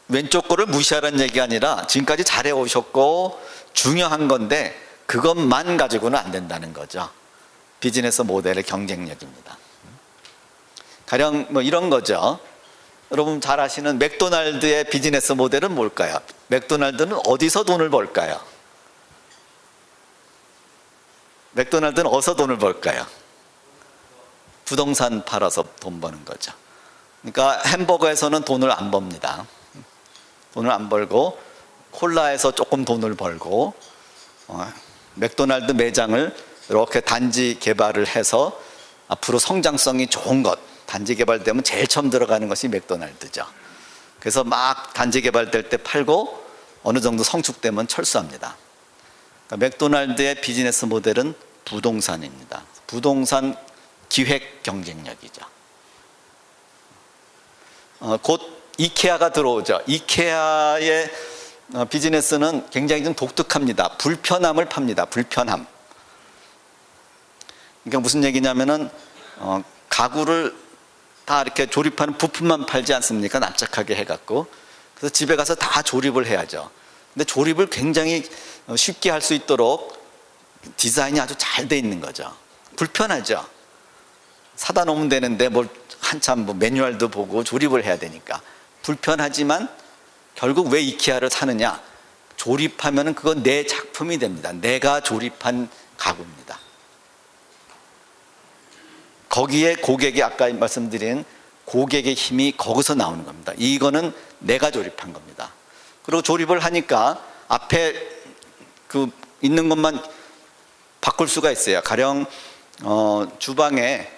Speaker 5: 왼쪽 거를 무시하라는 얘기가 아니라 지금까지 잘해 오셨고 중요한 건데 그것만 가지고는 안 된다는 거죠. 비즈니스 모델의 경쟁력입니다. 가령 이런 거죠. 여러분 잘 아시는 맥도날드의 비즈니스 모델은 뭘까요? 맥도날드는 어디서 돈을 벌까요? 맥도날드는 어디서 돈을 벌까요? 부동산 팔아서 돈 버는 거죠. 그러니까 햄버거에서는 돈을 안 법니다. 돈을 안 벌고 콜라에서 조금 돈을 벌고 맥도날드 매장을 이렇게 단지 개발을 해서 앞으로 성장성이 좋은 것, 단지 개발되면 제일 처음 들어가는 것이 맥도날드죠. 그래서 막 단지 개발될 때 팔고 어느 정도 성숙되면 철수합니다. 그러니까 맥도날드의 비즈니스 모델은 부동산입니다. 부동산 기획 경쟁력이죠. 곧 이케아가 들어오죠. 이케아의 비즈니스는 굉장히 좀 독특합니다. 불편함을 팝니다. 불편함. 그러니까 무슨 얘기냐면은 가구를 다 이렇게 조립하는 부품만 팔지 않습니까? 납작하게 해갖고. 그래서 집에 가서 다 조립을 해야죠. 근데 조립을 굉장히 쉽게 할 수 있도록 디자인이 아주 잘 돼 있는 거죠. 불편하죠. 사다 놓으면 되는데 한참 매뉴얼도 보고 조립을 해야 되니까 불편하지만 결국 왜 이케아를 사느냐? 조립하면은 그건 내 작품이 됩니다. 내가 조립한 가구입니다. 거기에 고객이 아까 말씀드린 고객의 힘이 거기서 나오는 겁니다. 이거는 내가 조립한 겁니다. 그리고 조립을 하니까 앞에 있는 것만 바꿀 수가 있어요. 가령 주방에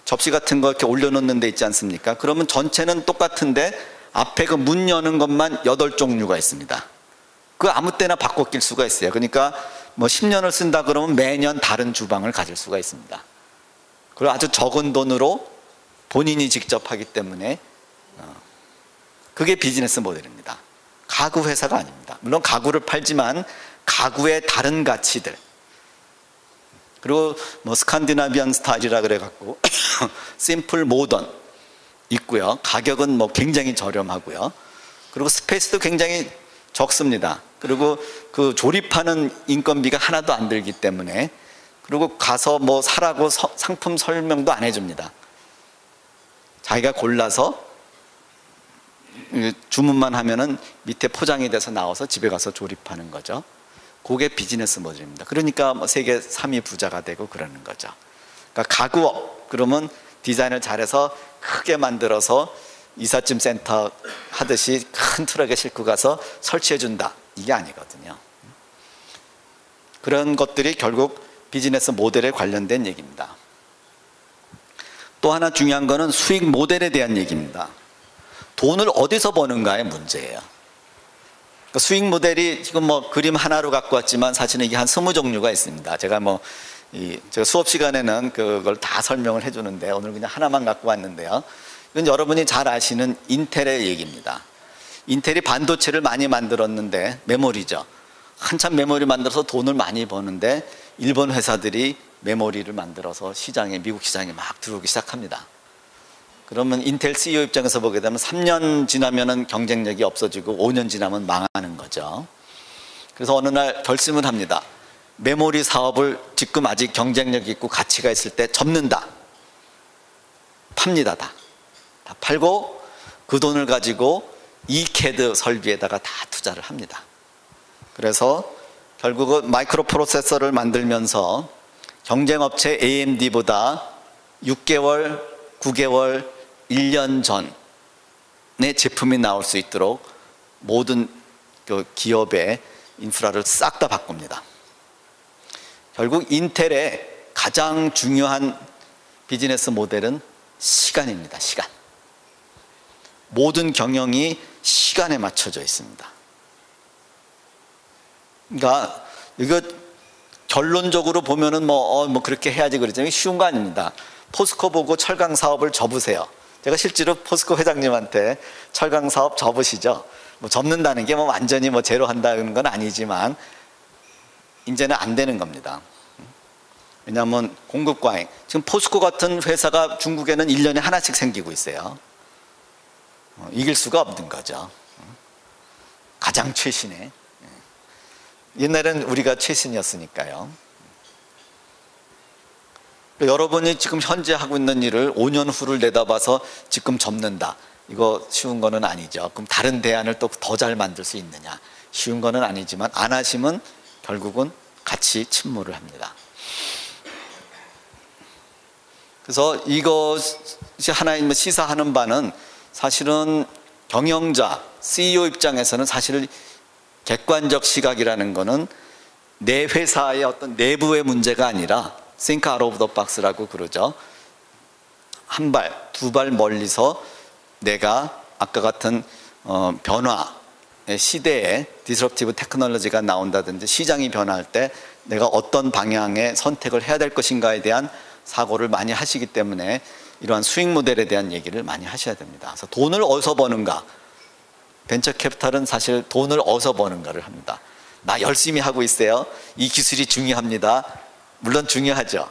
Speaker 5: 접시 같은 거 이렇게 올려놓는 데 있지 않습니까? 그러면 전체는 똑같은데 앞에 문 여는 것만 8종류가 있습니다. 아무 때나 바꿔 낄 수가 있어요. 그러니까 10년을 쓴다 그러면 매년 다른 주방을 가질 수가 있습니다. 그리고 아주 적은 돈으로 본인이 직접 하기 때문에 그게 비즈니스 모델입니다. 가구 회사가 아닙니다. 물론 가구를 팔지만 가구의 다른 가치들, 그리고 스칸디나비안 스타일이라 그래갖고 심플 모던 있고요. 가격은 굉장히 저렴하고요. 그리고 스페이스도 굉장히 적습니다. 그리고 조립하는 인건비가 하나도 안 들기 때문에, 그리고 가서 사라고 상품 설명도 안 해줍니다. 자기가 골라서 주문만 하면은 밑에 포장이 돼서 나와서 집에 가서 조립하는 거죠. 그게 비즈니스 모델입니다. 그러니까 뭐 세계 3위 부자가 되고 그러는 거죠. 그러니까 가구업 그러면 디자인을 잘해서 크게 만들어서 이삿짐 센터 하듯이 큰 트럭에 싣고 가서 설치해 준다. 이게 아니거든요. 그런 것들이 결국 비즈니스 모델에 관련된 얘기입니다. 또 하나 중요한 거는 수익 모델에 대한 얘기입니다. 돈을 어디서 버는가의 문제예요. 그러니까 수익 모델이 지금 뭐 그림 하나로 갖고 왔지만 사실은 이게 한 20종류가 있습니다. 제가 제가 수업 시간에는 그걸 다 설명을 해주는데 오늘 그냥 하나만 갖고 왔는데요. 이건 여러분이 잘 아시는 인텔의 얘기입니다. 인텔이 반도체를 많이 만들었는데 메모리죠. 한참 메모리 만들어서 돈을 많이 버는데 일본 회사들이 메모리를 만들어서 미국 시장에 막 들어오기 시작합니다. 그러면 인텔 CEO 입장에서 보게 되면 3년 지나면 경쟁력이 없어지고 5년 지나면 망하는 거죠. 그래서 어느 날 결심을 합니다. 메모리 사업을 지금 아직 경쟁력 있고 가치가 있을 때 접는다. 팝니다. 다 팔고 그 돈을 가지고 이캐드 설비에다가 다 투자를 합니다. 그래서 결국은 마이크로 프로세서를 만들면서 경쟁업체 AMD보다 6개월, 9개월, 1년 전에 제품이 나올 수 있도록 모든 그 기업의 인프라를 싹 다 바꿉니다. 결국 인텔의 가장 중요한 비즈니스 모델은 시간입니다. 시간. 모든 경영이 시간에 맞춰져 있습니다. 그러니까 이거 결론적으로 보면은 뭐 그렇게 해야지 그러지만 쉬운 거 아닙니다. 포스코 보고 철강 사업을 접으세요. 제가 실제로 포스코 회장님한테 철강 사업 접으시죠. 뭐 접는다는 게 뭐 완전히 뭐 제로 한다는 건 아니지만 이제는 안 되는 겁니다. 왜냐하면 공급 과잉. 지금 포스코 같은 회사가 중국에는 1년에 하나씩 생기고 있어요. 이길 수가 없는 거죠. 가장 최신의. 옛날에는 우리가 최신이었으니까요. 여러분이 지금 현재 하고 있는 일을 5년 후를 내다봐서 지금 접는다. 이거 쉬운 거는 아니죠. 그럼 다른 대안을 또 더 잘 만들 수 있느냐. 쉬운 거는 아니지만 안 하시면 결국은 같이 침몰을 합니다. 그래서 이것이 하나의 시사하는 바는 사실은 경영자, CEO 입장에서는 사실 객관적 시각이라는 거는 내 회사의 어떤 내부의 문제가 아니라 think out of the box라고 그러죠. 한 발, 두 발 멀리서 내가 아까 같은 변화의 시대에 디스럽티브 테크놀로지가 나온다든지 시장이 변화할 때 내가 어떤 방향의 선택을 해야 될 것인가에 대한 사고를 많이 하시기 때문에 이러한 수익 모델에 대한 얘기를 많이 하셔야 됩니다. 그래서 돈을 어디서 버는가? 벤처 캐피탈은 사실 돈을 어디서 버는가를 합니다. 나 열심히 하고 있어요. 이 기술이 중요합니다. 물론 중요하죠.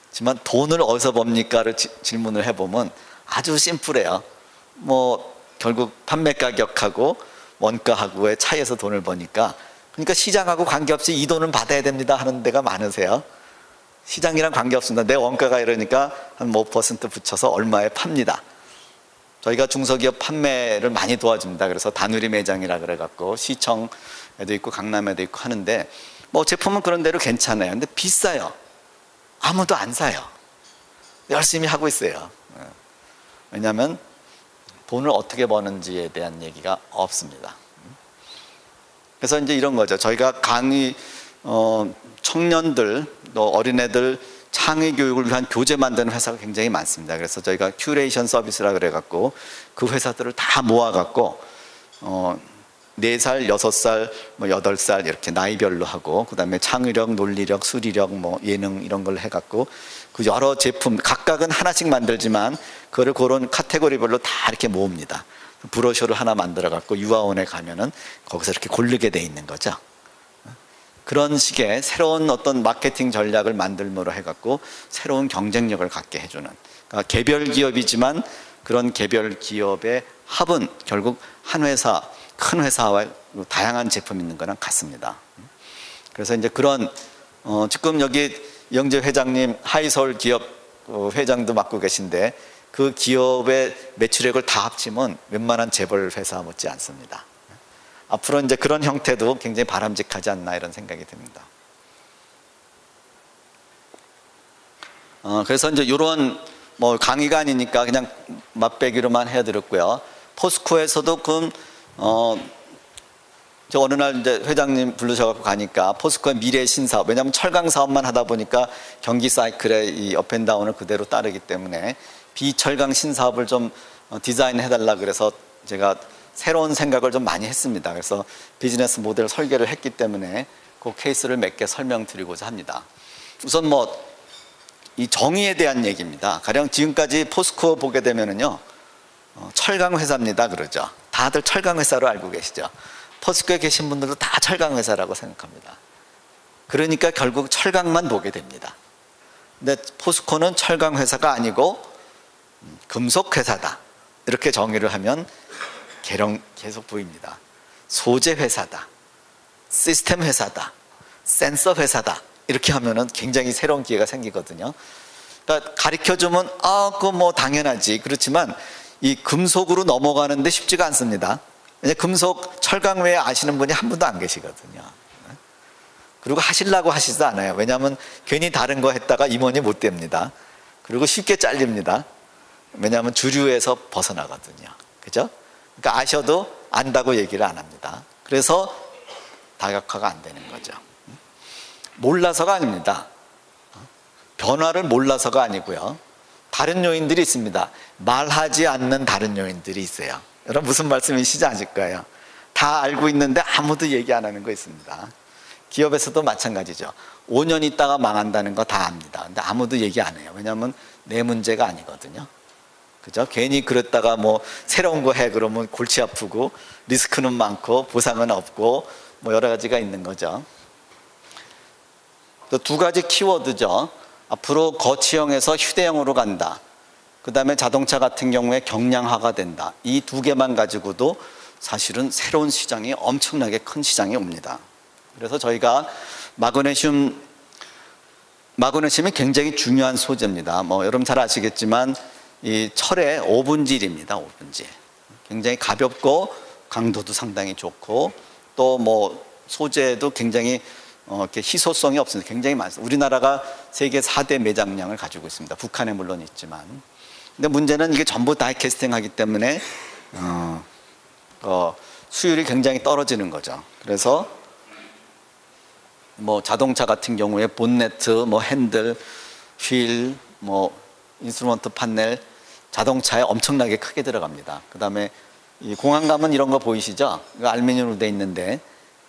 Speaker 5: 하지만 돈을 어디서 법니까를 질문을 해보면 아주 심플해요. 뭐 결국 판매 가격하고 원가하고의 차이에서 돈을 버니까 그러니까 시장하고 관계없이 이 돈은 받아야 됩니다 하는 데가 많으세요. 시장이랑 관계없습니다. 내 원가가 이러니까 한 5% 붙여서 얼마에 팝니다. 저희가 중소기업 판매를 많이 도와줍니다. 그래서 다누리 매장이라 그래갖고 시청에도 있고 강남에도 있고 하는데 뭐 제품은 그런 대로 괜찮아요. 근데 비싸요. 아무도 안 사요. 열심히 하고 있어요. 왜냐하면 돈을 어떻게 버는지에 대한 얘기가 없습니다. 그래서 이제 이런 거죠. 저희가 강의 청년들 또 어린애들 창의 교육을 위한 교재 만드는 회사가 굉장히 많습니다. 그래서 저희가 큐레이션 서비스라 그래갖고 그 회사들을 다 모아갖고 4살, 6살, 뭐 8살 이렇게 나이별로 하고 그다음에 창의력, 논리력, 수리력, 뭐 예능 이런 걸 해갖고 그 여러 제품 각각은 하나씩 만들지만 그거를 그런 카테고리별로 다 이렇게 모읍니다. 브로셔를 하나 만들어갖고 유아원에 가면은 거기서 이렇게 고르게 돼 있는 거죠. 그런 식의 새로운 어떤 마케팅 전략을 만들므로 해갖고 새로운 경쟁력을 갖게 해주는 그러니까 개별 기업이지만 그런 개별 기업의 합은 결국 한 회사 큰 회사와 다양한 제품이 있는 거랑 같습니다. 그래서 이제 그런 지금 여기 이영재 회장님 하이서울 기업 회장도 맡고 계신데 그 기업의 매출액을 다 합치면 웬만한 재벌 회사 못지 않습니다. 앞으로 이제 그런 형태도 굉장히 바람직하지 않나 이런 생각이 듭니다. 그래서 이제 이런 뭐 강의가 아니니까 그냥 맛배기로만 해드렸고요. 포스코에서도 저 어느 날 이제 회장님 불러셔갖고 가니까 포스코의 미래 신사업, 왜냐하면 철강 사업만 하다 보니까 경기 사이클의 이 업앤다운을 그대로 따르기 때문에 비철강 신사업을 좀 디자인해달라 그래서 제가 새로운 생각을 좀 많이 했습니다. 그래서 비즈니스 모델 설계를 했기 때문에 그 케이스를 몇 개 설명드리고자 합니다. 우선 뭐 이 정의에 대한 얘기입니다. 가령 지금까지 포스코 보게 되면은요, 철강 회사입니다 그러죠. 다들 철강 회사로 알고 계시죠. 포스코에 계신 분들도 다 철강 회사라고 생각합니다. 그러니까 결국 철강만 보게 됩니다. 근데 포스코는 철강 회사가 아니고 금속 회사다. 이렇게 정의를 하면 계속 보입니다. 소재 회사다, 시스템 회사다, 센서 회사다. 이렇게 하면은 굉장히 새로운 기회가 생기거든요. 그러니까 가르쳐주면 그거 뭐 당연하지. 그렇지만 이 금속으로 넘어가는데 쉽지가 않습니다. 왜냐하면 금속, 철강 외에 아시는 분이 한 분도 안 계시거든요. 그리고 하시려고 하시지도 않아요. 왜냐하면 괜히 다른 거 했다가 임원이 못 됩니다. 그리고 쉽게 잘립니다. 왜냐하면 주류에서 벗어나거든요. 그죠? 그러니까 아셔도 안다고 얘기를 안 합니다. 그래서 다각화가 안 되는 거죠. 몰라서가 아닙니다. 변화를 몰라서가 아니고요. 다른 요인들이 있습니다. 말하지 않는 다른 요인들이 있어요. 여러분 무슨 말씀이시지 않을 거예요. 다 알고 있는데 아무도 얘기 안 하는 거 있습니다. 기업에서도 마찬가지죠. 5년 있다가 망한다는 거 다 압니다. 근데 아무도 얘기 안 해요. 왜냐하면 내 문제가 아니거든요. 그죠? 괜히 그랬다가 뭐 새로운 거 해 그러면 골치 아프고 리스크는 많고 보상은 없고 뭐 여러 가지가 있는 거죠. 또 두 가지 키워드죠. 앞으로 거치형에서 휴대형으로 간다. 그 다음에 자동차 같은 경우에 경량화가 된다. 이 두 개만 가지고도 사실은 새로운 시장이 엄청나게 큰 시장이 옵니다. 그래서 저희가 마그네슘이 굉장히 중요한 소재입니다. 뭐 여러분 잘 아시겠지만 이 철의 5분질입니다. 5분질. 굉장히 가볍고 강도도 상당히 좋고 또 뭐 소재도 굉장히 이렇게 희소성이 없습니다. 굉장히 많습니다. 우리나라가 세계 4대 매장량을 가지고 있습니다. 북한에 물론 있지만. 근데 문제는 이게 전부 다이캐스팅 하기 때문에 수율이 굉장히 떨어지는 거죠. 그래서 뭐 자동차 같은 경우에 본네트, 뭐 핸들, 휠, 뭐 인스트루먼트 판넬, 자동차에 엄청나게 크게 들어갑니다. 그 다음에 이 공항 가면 이런 거 보이시죠? 이거 알루미늄으로 돼 있는데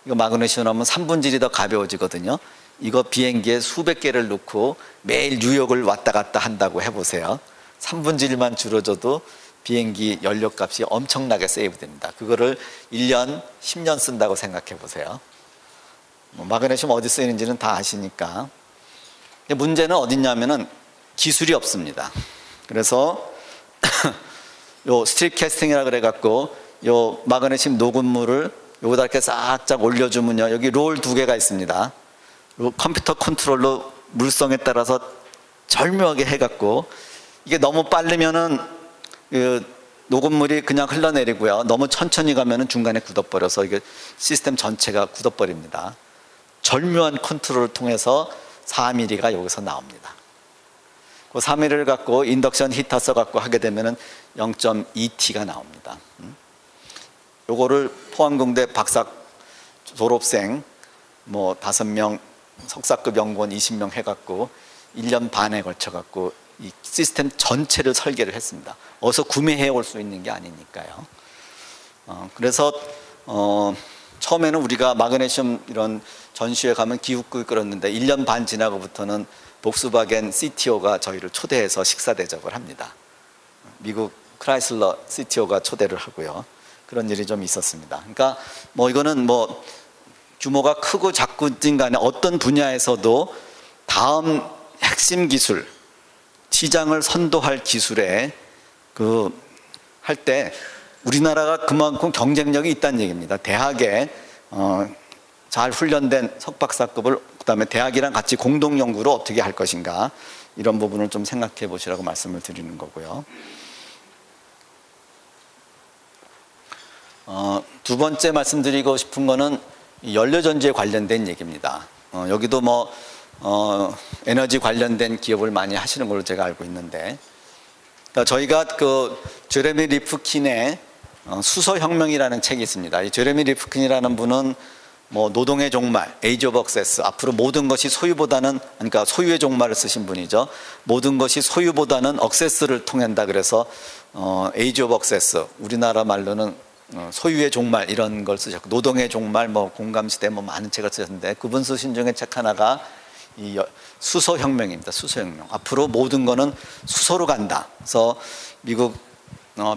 Speaker 5: 이거 마그네슘 하면 3분질이 더 가벼워지거든요. 이거 비행기에 수백 개를 넣고 매일 뉴욕을 왔다 갔다 한다고 해보세요. 3분질만 줄어져도 비행기 연료값이 엄청나게 세이브 됩니다. 그거를 1년, 10년 쓴다고 생각해 보세요. 마그네슘 어디 쓰이는지는 다 아시니까. 문제는 어딨냐면은 기술이 없습니다. 그래서 요 스트립 캐스팅이라 그래갖고 요 마그네슘 녹은 물을 여기다 이렇게 싹쫙 올려주면요. 여기 롤 2개가 있습니다. 컴퓨터 컨트롤로 물성에 따라서 절묘하게 해갖고 이게 너무 빠르면은 녹은 물이 그냥 흘러내리고요. 너무 천천히 가면은 중간에 굳어버려서 이게 시스템 전체가 굳어버립니다. 절묘한 컨트롤을 통해서 4mm가 여기서 나옵니다. 그 4mm를 갖고 인덕션 히터 써갖고 하게 되면은 0.2T가 나옵니다. 요거를 포항공대 박사 졸업생 뭐 5명, 석사급 연구원 20명 해갖고 1년 반에 걸쳐갖고 이 시스템 전체를 설계를 했습니다. 어디서 구매해 올 수 있는 게 아니니까요. 그래서 처음에는 우리가 마그네슘 이런 전시회 가면 기웃기 끓었는데 1년 반 지나고부터는 복스바겐 CTO가 저희를 초대해서 식사 대접을 합니다. 미국 크라이슬러 CTO가 초대를 하고요. 그런 일이 좀 있었습니다. 그러니까 뭐 이거는 뭐 규모가 크고 작고든 간에 어떤 분야에서도 다음 핵심 기술, 시장을 선도할 기술에 할 때 우리나라가 그만큼 경쟁력이 있다는 얘기입니다. 대학에 잘 훈련된 석박사급을 그다음에 대학이랑 같이 공동 연구를 어떻게 할 것인가 이런 부분을 좀 생각해 보시라고 말씀을 드리는 거고요. 두 번째 말씀드리고 싶은 거는 연료전지에 관련된 얘기입니다. 여기도 에너지 관련된 기업을 많이 하시는 걸로 제가 알고 있는데, 그러니까 저희가 그 제레미 리프킨의 수소혁명이라는 책이 있습니다. 이 제레미 리프킨이라는 분은 노동의 종말, 에이지 오브 억세스, 앞으로 모든 것이 소유보다는, 그러니까 소유의 종말을 쓰신 분이죠. 모든 것이 소유보다는 억세스를 통한다. 그래서 에이지 오브 억세스, 우리나라 말로는 소유의 종말 이런 걸 쓰셨고, 노동의 종말, 공감시대 많은 책을 쓰셨는데, 그분 쓰신 중에 책 하나가 이 수소혁명입니다. 수소혁명. 앞으로 모든 거는 수소로 간다. 그래서 미국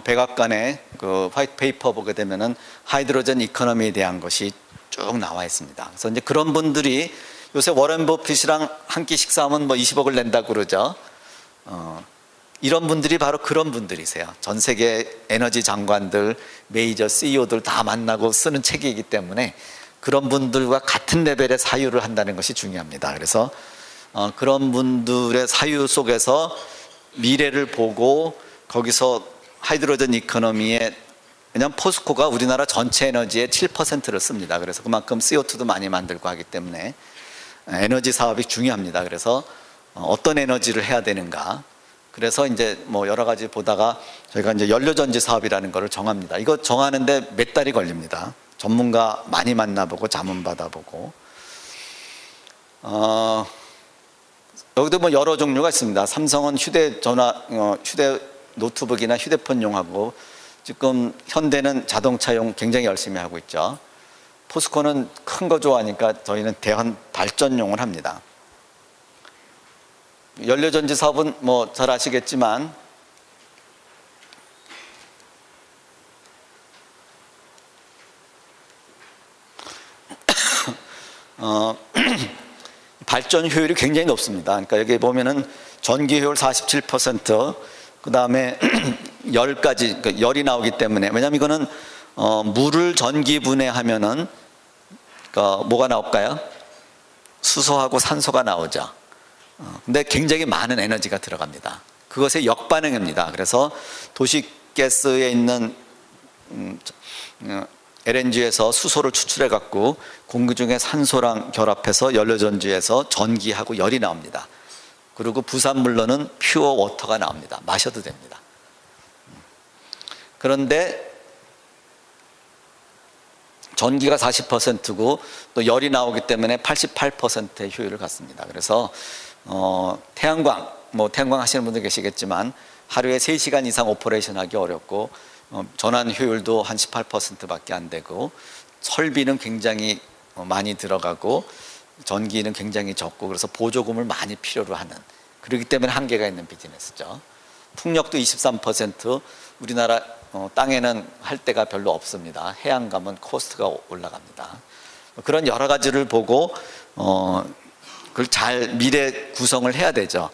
Speaker 5: 백악관의 그 화이트 페이퍼 보게 되면은 하이드로젠 이코노미에 대한 것이 쭉 나와 있습니다. 그래서 이제 그런 분들이 요새 워렌 버핏이랑 한 끼 식사하면 20억을 낸다고 그러죠. 이런 분들이 바로 그런 분들이세요. 전 세계 에너지 장관들, 메이저 CEO들 다 만나고 쓰는 책이기 때문에 그런 분들과 같은 레벨의 사유를 한다는 것이 중요합니다. 그래서 그런 분들의 사유 속에서 미래를 보고 거기서 하이드로젠 이코노미에, 왜냐하면 포스코가 우리나라 전체 에너지의 7%를 씁니다. 그래서 그만큼 CO2도 많이 만들고 하기 때문에 에너지 사업이 중요합니다. 그래서 어떤 에너지를 해야 되는가. 그래서 이제 여러 가지 보다가 저희가 이제 연료전지 사업이라는 거를 정합니다. 이거 정하는데 몇 달이 걸립니다. 전문가 많이 만나보고 자문 받아보고. 여기도 여러 종류가 있습니다. 삼성은 휴대전화, 휴대 노트북이나 휴대폰용하고, 지금 현대는 자동차용 굉장히 열심히 하고 있죠. 포스코는 큰 거 좋아하니까 저희는 대한 발전용을 합니다. 연료전지 사업은 잘 아시겠지만 발전 효율이 굉장히 높습니다. 그러니까 여기 보면은 전기 효율 47%, 그 다음에 열까지, 그러니까 열이 나오기 때문에, 왜냐하면 이거는 물을 전기 분해하면은 그러니까 뭐가 나올까요? 수소하고 산소가 나오죠. 근데 굉장히 많은 에너지가 들어갑니다. 그것의 역반응입니다. 그래서 도시가스에 있는 LNG에서 수소를 추출해 갖고 공기 중에 산소랑 결합해서 연료전지에서 전기하고 열이 나옵니다. 그리고 부산물로는 퓨어 워터가 나옵니다. 마셔도 됩니다. 그런데 전기가 40%고 또 열이 나오기 때문에 88%의 효율을 갖습니다. 그래서 태양광, 태양광 하시는 분들 계시겠지만 하루에 3시간 이상 오퍼레이션 하기 어렵고, 전환 효율도 한 18%밖에 안 되고, 설비는 굉장히 많이 들어가고 전기는 굉장히 적고, 그래서 보조금을 많이 필요로 하는, 그렇기 때문에 한계가 있는 비즈니스죠. 풍력도 23%, 우리나라 땅에는 할 데가 별로 없습니다. 해안 가면 코스트가 올라갑니다. 그런 여러 가지를 보고 그걸 잘 미래 구성을 해야 되죠.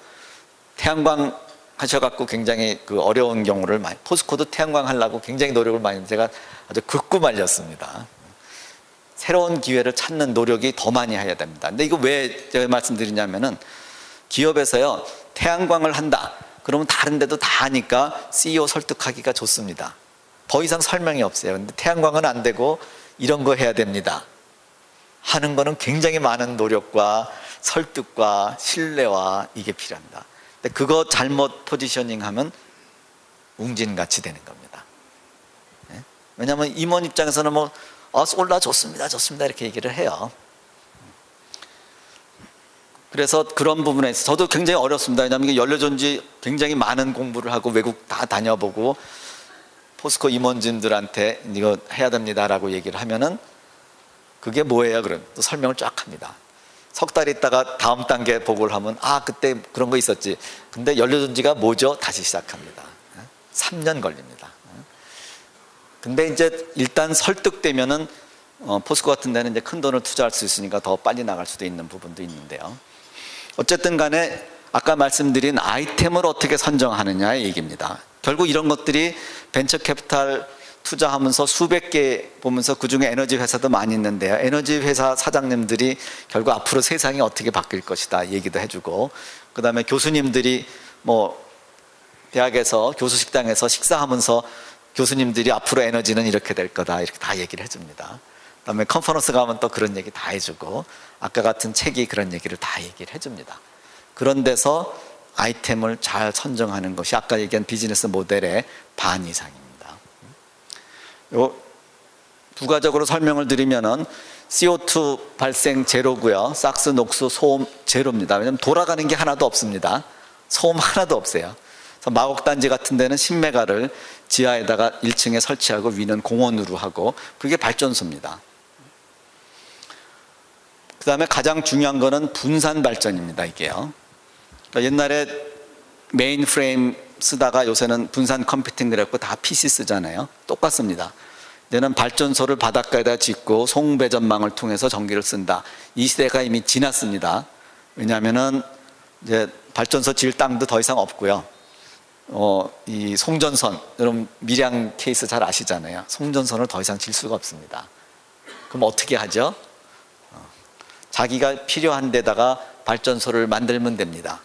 Speaker 5: 태양광 하셔갖고 굉장히 어려운 경우를 많이, 포스코도 태양광 하려고 굉장히 노력을 많이 했는데 제가 아주 극구 말렸습니다. 새로운 기회를 찾는 노력이 더 많이 해야 됩니다. 근데 이거 왜 제가 말씀드리냐면은, 기업에서요 태양광을 한다 그러면 다른 데도 다 하니까 CEO 설득하기가 좋습니다. 더 이상 설명이 없어요. 근데 태양광은 안 되고 이런 거 해야 됩니다 하는 거는 굉장히 많은 노력과 설득과 신뢰와 이게 필요합니다. 근데 그거 잘못 포지셔닝하면 웅진같이 되는 겁니다. 왜냐하면 임원 입장에서는 솔라 좋습니다 이렇게 얘기를 해요. 그래서 그런 부분에서 저도 굉장히 어렵습니다. 왜냐하면 이게 연료전지 굉장히 많은 공부를 하고 외국 다 다녀보고 포스코 임원진들한테 이거 해야 됩니다라고 얘기를 하면은 그게 뭐예요? 그럼 또 설명을 쫙 합니다. 석 달 있다가 다음 단계 보고를 하면 그때 그런 거 있었지. 근데 연료전지가 뭐죠? 다시 시작합니다. 3년 걸립니다. 근데 이제 일단 설득되면은 포스코 같은 데는 이제 큰 돈을 투자할 수 있으니까 더 빨리 나갈 수도 있는 부분도 있는데요. 어쨌든 간에 아까 말씀드린 아이템을 어떻게 선정하느냐의 얘기입니다. 결국 이런 것들이 벤처 캐피탈 투자하면서 수백 개 보면서 그중에 에너지 회사도 많이 있는데요. 에너지 회사 사장님들이 결국 앞으로 세상이 어떻게 바뀔 것이다 얘기도 해주고, 그다음에 교수님들이 뭐 대학에서 교수 식당에서 식사하면서 교수님들이 앞으로 에너지는 이렇게 될 거다 이렇게 다 얘기를 해줍니다. 그다음에 컨퍼런스 가면 또 그런 얘기 다 해주고 아까 같은 책이 그런 얘기를 다 얘기를 해줍니다. 그런 데서 아이템을 잘 선정하는 것이 아까 얘기한 비즈니스 모델의 반 이상입니다. 요 부가적으로 설명을 드리면은 CO2 발생 제로고요. 삭스, 녹수, 소음 제로입니다. 왜냐하면 돌아가는 게 하나도 없습니다. 소음 하나도 없어요. 그래서 마곡단지 같은 데는 10메가를 지하에다가 1층에 설치하고 위는 공원으로 하고 그게 발전소입니다. 그 다음에 가장 중요한 거는 분산 발전입니다. 이게요. 그러니까 옛날에 메인 프레임 쓰다가 요새는 분산 컴퓨팅 그래갖고 다 PC 쓰잖아요. 똑같습니다. 이제는 발전소를 바닷가에다 짓고 송배전망을 통해서 전기를 쓴다. 이 시대가 이미 지났습니다. 왜냐하면은 이제 발전소 지을 땅도 더 이상 없고요. 이 송전선, 여러분 밀양 케이스 잘 아시잖아요. 송전선을 더 이상 질 수가 없습니다. 그럼 어떻게 하죠? 자기가 필요한 데다가 발전소를 만들면 됩니다.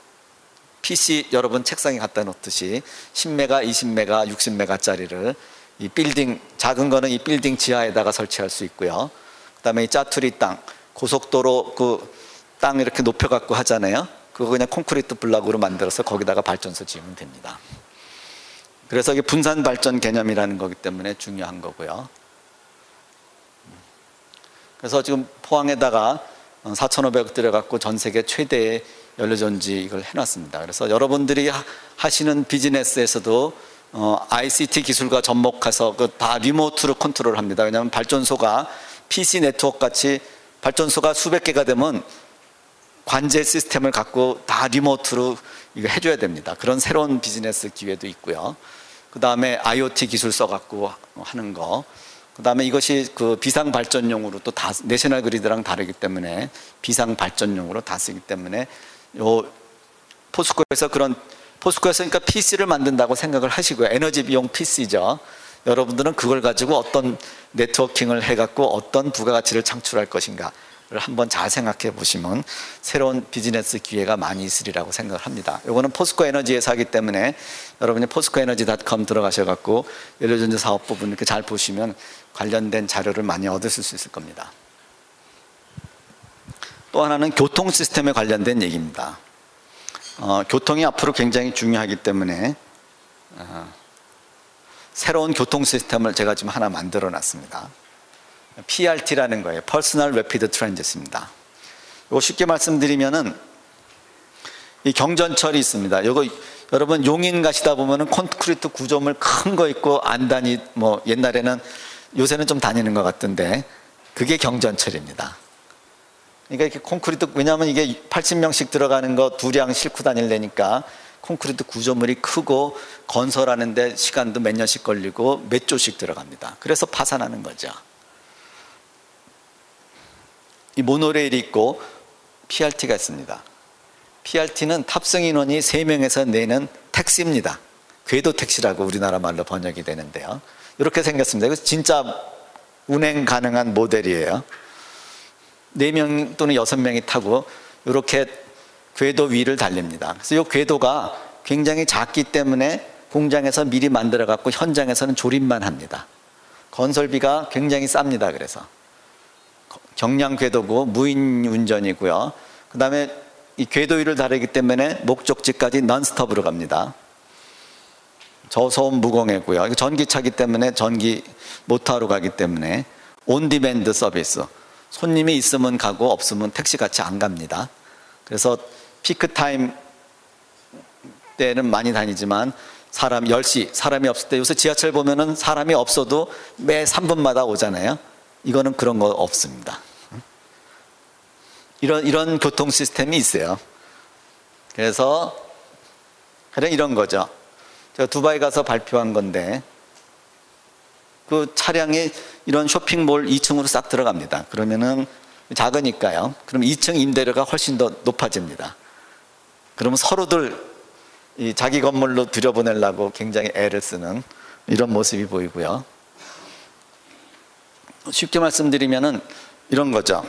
Speaker 5: PC 여러분 책상에 갖다 놓듯이 10메가, 20메가, 60메가짜리를 이 빌딩, 작은 거는 이 빌딩 지하에다가 설치할 수 있고요. 그 다음에 이 짜투리 땅, 고속도로 그 땅 이렇게 높여갖고 하잖아요. 그거 그냥 콘크리트 블럭으로 만들어서 거기다가 발전소 지으면 됩니다. 그래서 이게 분산 발전 개념이라는 거기 때문에 중요한 거고요. 그래서 지금 포항에다가 4,500억 들여갖고 전 세계 최대의 연료전지 이걸 해놨습니다. 그래서 여러분들이 하시는 비즈니스에서도 ICT 기술과 접목해서 그 다 리모트로 컨트롤합니다. 왜냐하면 발전소가 PC 네트워크 같이 발전소가 수백 개가 되면 관제 시스템을 갖고 다 리모트로 이거 해줘야 됩니다. 그런 새로운 비즈니스 기회도 있고요. 그 다음에 IoT 기술 써갖고 하는 거. 그 다음에 이것이 그 비상 발전용으로 또 다 내셔널 그리드랑 다르기 때문에 비상 발전용으로 다 쓰기 때문에 요 포스코에서 그러니까 PC를 만든다고 생각을 하시고요. 에너지 비용 PC죠. 여러분들은 그걸 가지고 어떤 네트워킹을 해갖고 어떤 부가가치를 창출할 것인가를 한번 잘 생각해 보시면 새로운 비즈니스 기회가 많이 있으리라고 생각을 합니다. 이거는 포스코 에너지에서 하기 때문에 여러분이 포스코에너지.com 들어가셔갖고 연료전지 사업 부분 이렇게 잘 보시면 관련된 자료를 많이 얻으실 수 있을 겁니다. 또 하나는 교통 시스템에 관련된 얘기입니다. 교통이 앞으로 굉장히 중요하기 때문에 새로운 교통 시스템을 제가 지금 하나 만들어 놨습니다. PRT라는 거예요. Personal Rapid Transit입니다. 이거 쉽게 말씀드리면은 이 경전철이 있습니다. 이거 여러분 용인 가시다 보면은 콘크리트 구조물 큰 거 있고 안단이 뭐 옛날에는 요새는 좀 다니는 것 같던데 그게 경전철입니다. 그러니까 이렇게 콘크리트 왜냐하면 이게 80명씩 들어가는 거 2량 싣고 다니려니까 콘크리트 구조물이 크고 건설하는데 시간도 몇 년씩 걸리고 몇 조씩 들어갑니다. 그래서 파산하는 거죠. 이 모노레일이 있고 PRT가 있습니다. PRT는 탑승 인원이 3명에서 4는 택시입니다. 궤도 택시라고 우리나라 말로 번역이 되는데요. 이렇게 생겼습니다. 이거 진짜 운행 가능한 모델이에요. 4명 또는 6명이 타고 이렇게 궤도 위를 달립니다. 그래서 이 궤도가 굉장히 작기 때문에 공장에서 미리 만들어 갖고 현장에서는 조립만 합니다. 건설비가 굉장히 쌉니다. 그래서 경량 궤도고 무인 운전이고요. 그 다음에 이 궤도 위를 다루기 때문에 목적지까지 넌스톱으로 갑니다. 저소음 무공해고요. 이거 전기차기 때문에 전기 모터로 가기 때문에 온디맨드 서비스. 손님이 있으면 가고 없으면 택시같이 안 갑니다. 그래서 피크타임 때는 많이 다니지만 사람 10시 사람이 없을 때 요새 지하철 보면은 사람이 없어도 매 3분마다 오잖아요. 이거는 그런 거 없습니다. 이런 교통 시스템이 있어요. 그래서 그냥 이런 거죠. 제가 두바이 가서 발표한 건데 그 차량이 이런 쇼핑몰 2층으로 싹 들어갑니다. 그러면은 작으니까요. 그럼 2층 임대료가 훨씬 더 높아집니다. 그러면 서로들 이 자기 건물로 들여보내려고 굉장히 애를 쓰는 이런 모습이 보이고요. 쉽게 말씀드리면은 이런 거죠.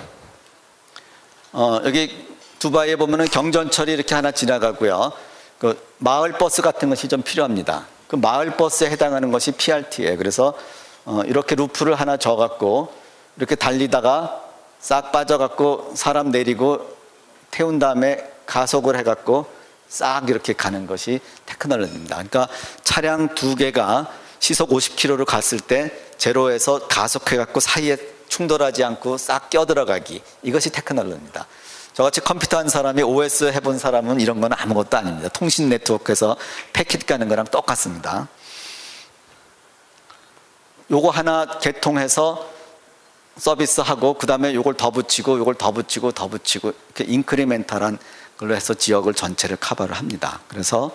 Speaker 5: 여기 두바이에 보면은 경전철이 이렇게 하나 지나가고요. 그 마을 버스 같은 것이 좀 필요합니다. 그 마을 버스에 해당하는 것이 PRT예요. 그래서 이렇게 루프를 하나 져갖고 이렇게 달리다가 싹 빠져갖고 사람 내리고 태운 다음에 가속을 해갖고 싹 이렇게 가는 것이 테크놀로지입니다. 그러니까 차량 두 개가 시속 50km로 갔을 때 제로에서 가속해갖고 사이에 충돌하지 않고 싹 껴들어가기, 이것이 테크놀로지입니다. 저같이 컴퓨터 한 사람이 OS 해본 사람은 이런 건 아무것도 아닙니다. 통신 네트워크에서 패킷 가는 거랑 똑같습니다. 요거 하나 개통해서 서비스하고 그 다음에 요걸 더 붙이고 요걸 더 붙이고 더 붙이고 이렇게 인크리멘탈한 걸로 해서 지역을 전체를 커버를 합니다. 그래서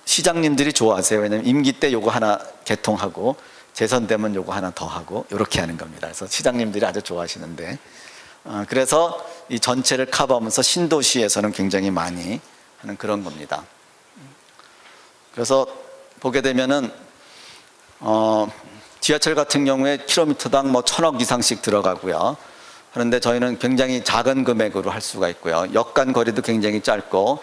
Speaker 5: 시장님들이 좋아하세요. 왜냐하면 임기 때 요거 하나 개통하고 재선되면 요거 하나 더 하고 이렇게 하는 겁니다. 그래서 시장님들이 아주 좋아하시는데, 그래서 이 전체를 커버하면서 신도시에서는 굉장히 많이 하는 그런 겁니다. 그래서 보게 되면은 지하철 같은 경우에 킬로미터당 뭐 1,000억 이상씩 들어가고요. 그런데 저희는 굉장히 작은 금액으로 할 수가 있고요. 역간 거리도 굉장히 짧고,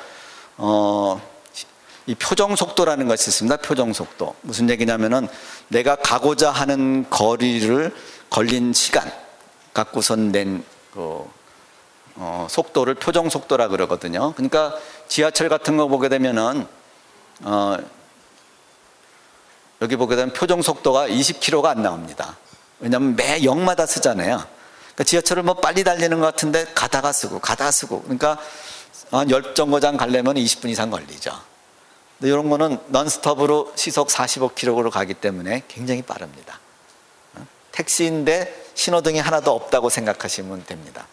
Speaker 5: 이 표정 속도라는 것이 있습니다. 표정 속도. 무슨 얘기냐면은 내가 가고자 하는 거리를 걸린 시간 갖고선 낸 속도를 표정 속도라 그러거든요. 그러니까 지하철 같은 거 보게 되면은 여기 보게 되면 표정 속도가 20km가 안 나옵니다. 왜냐하면 매 역마다 쓰잖아요. 그러니까 지하철을 뭐 빨리 달리는 것 같은데 가다가 쓰고 가다가 쓰고, 그러니까 한 10정거장 가려면 20분 이상 걸리죠. 근데 이런 거는 넌스톱으로 시속 45km로 가기 때문에 굉장히 빠릅니다. 택시인데 신호등이 하나도 없다고 생각하시면 됩니다.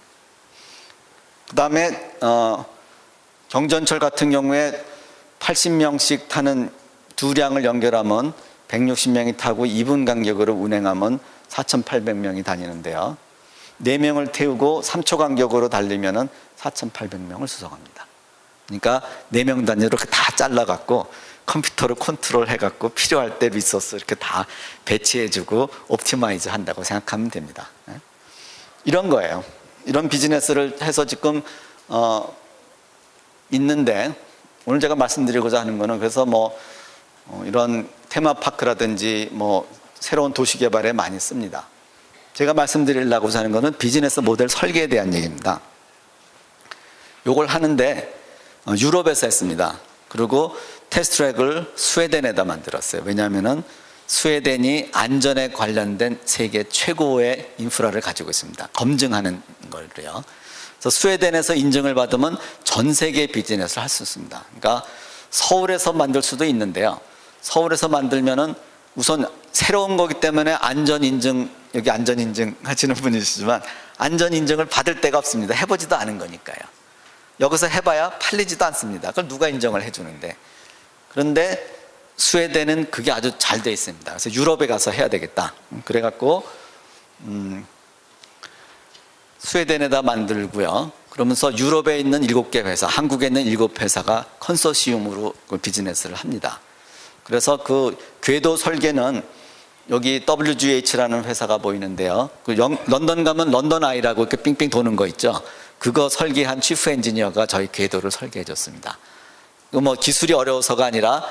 Speaker 5: 그 다음에 경전철 같은 경우에 80명씩 타는 두 량을 연결하면 160명이 타고 2분 간격으로 운행하면 4,800명이 다니는데요. 4명을 태우고 3초 간격으로 달리면 4,800명을 수송합니다. 그러니까 4명 단위로 이렇게 다 잘라갖고 컴퓨터로 컨트롤 해갖고 필요할 때 리소스 이렇게 다 배치해주고 옵티마이즈 한다고 생각하면 됩니다. 이런 거예요. 이런 비즈니스를 해서 지금 있는데, 오늘 제가 말씀드리고자 하는 거는 그래서 뭐 이런 테마파크라든지 뭐 새로운 도시 개발에 많이 씁니다. 제가 말씀드리려고 하는 거는 비즈니스 모델 설계에 대한 얘기입니다. 요걸 하는데 유럽에서 했습니다. 그리고 테스트트랙을 스웨덴에다 만들었어요. 왜냐하면은 스웨덴이 안전에 관련된 세계 최고의 인프라를 가지고 있습니다. 검증하는 걸로요. 그래서 스웨덴에서 인증을 받으면 전 세계 비즈니스를 할 수 있습니다. 그러니까 서울에서 만들 수도 있는데요. 서울에서 만들면은 우선 새로운 거기 때문에 안전인증, 여기 안전인증 하시는 분이시지만 안전인증을 받을 데가 없습니다. 해보지도 않은 거니까요. 여기서 해봐야 팔리지도 않습니다. 그걸 누가 인정을 해주는데. 그런데 스웨덴은 그게 아주 잘 돼 있습니다. 그래서 유럽에 가서 해야 되겠다. 그래갖고 스웨덴에다 만들고요. 그러면서 유럽에 있는 7개 회사, 한국에 있는 7회사가 컨소시움으로 그 비즈니스를 합니다. 그래서 그 궤도 설계는 여기 WGH라는 회사가 보이는데요. 그 런던 가면 런던 아이라고 이렇게 삥삥 도는 거 있죠. 그거 설계한 치프 엔지니어가 저희 궤도를 설계해 줬습니다. 뭐 기술이 어려워서가 아니라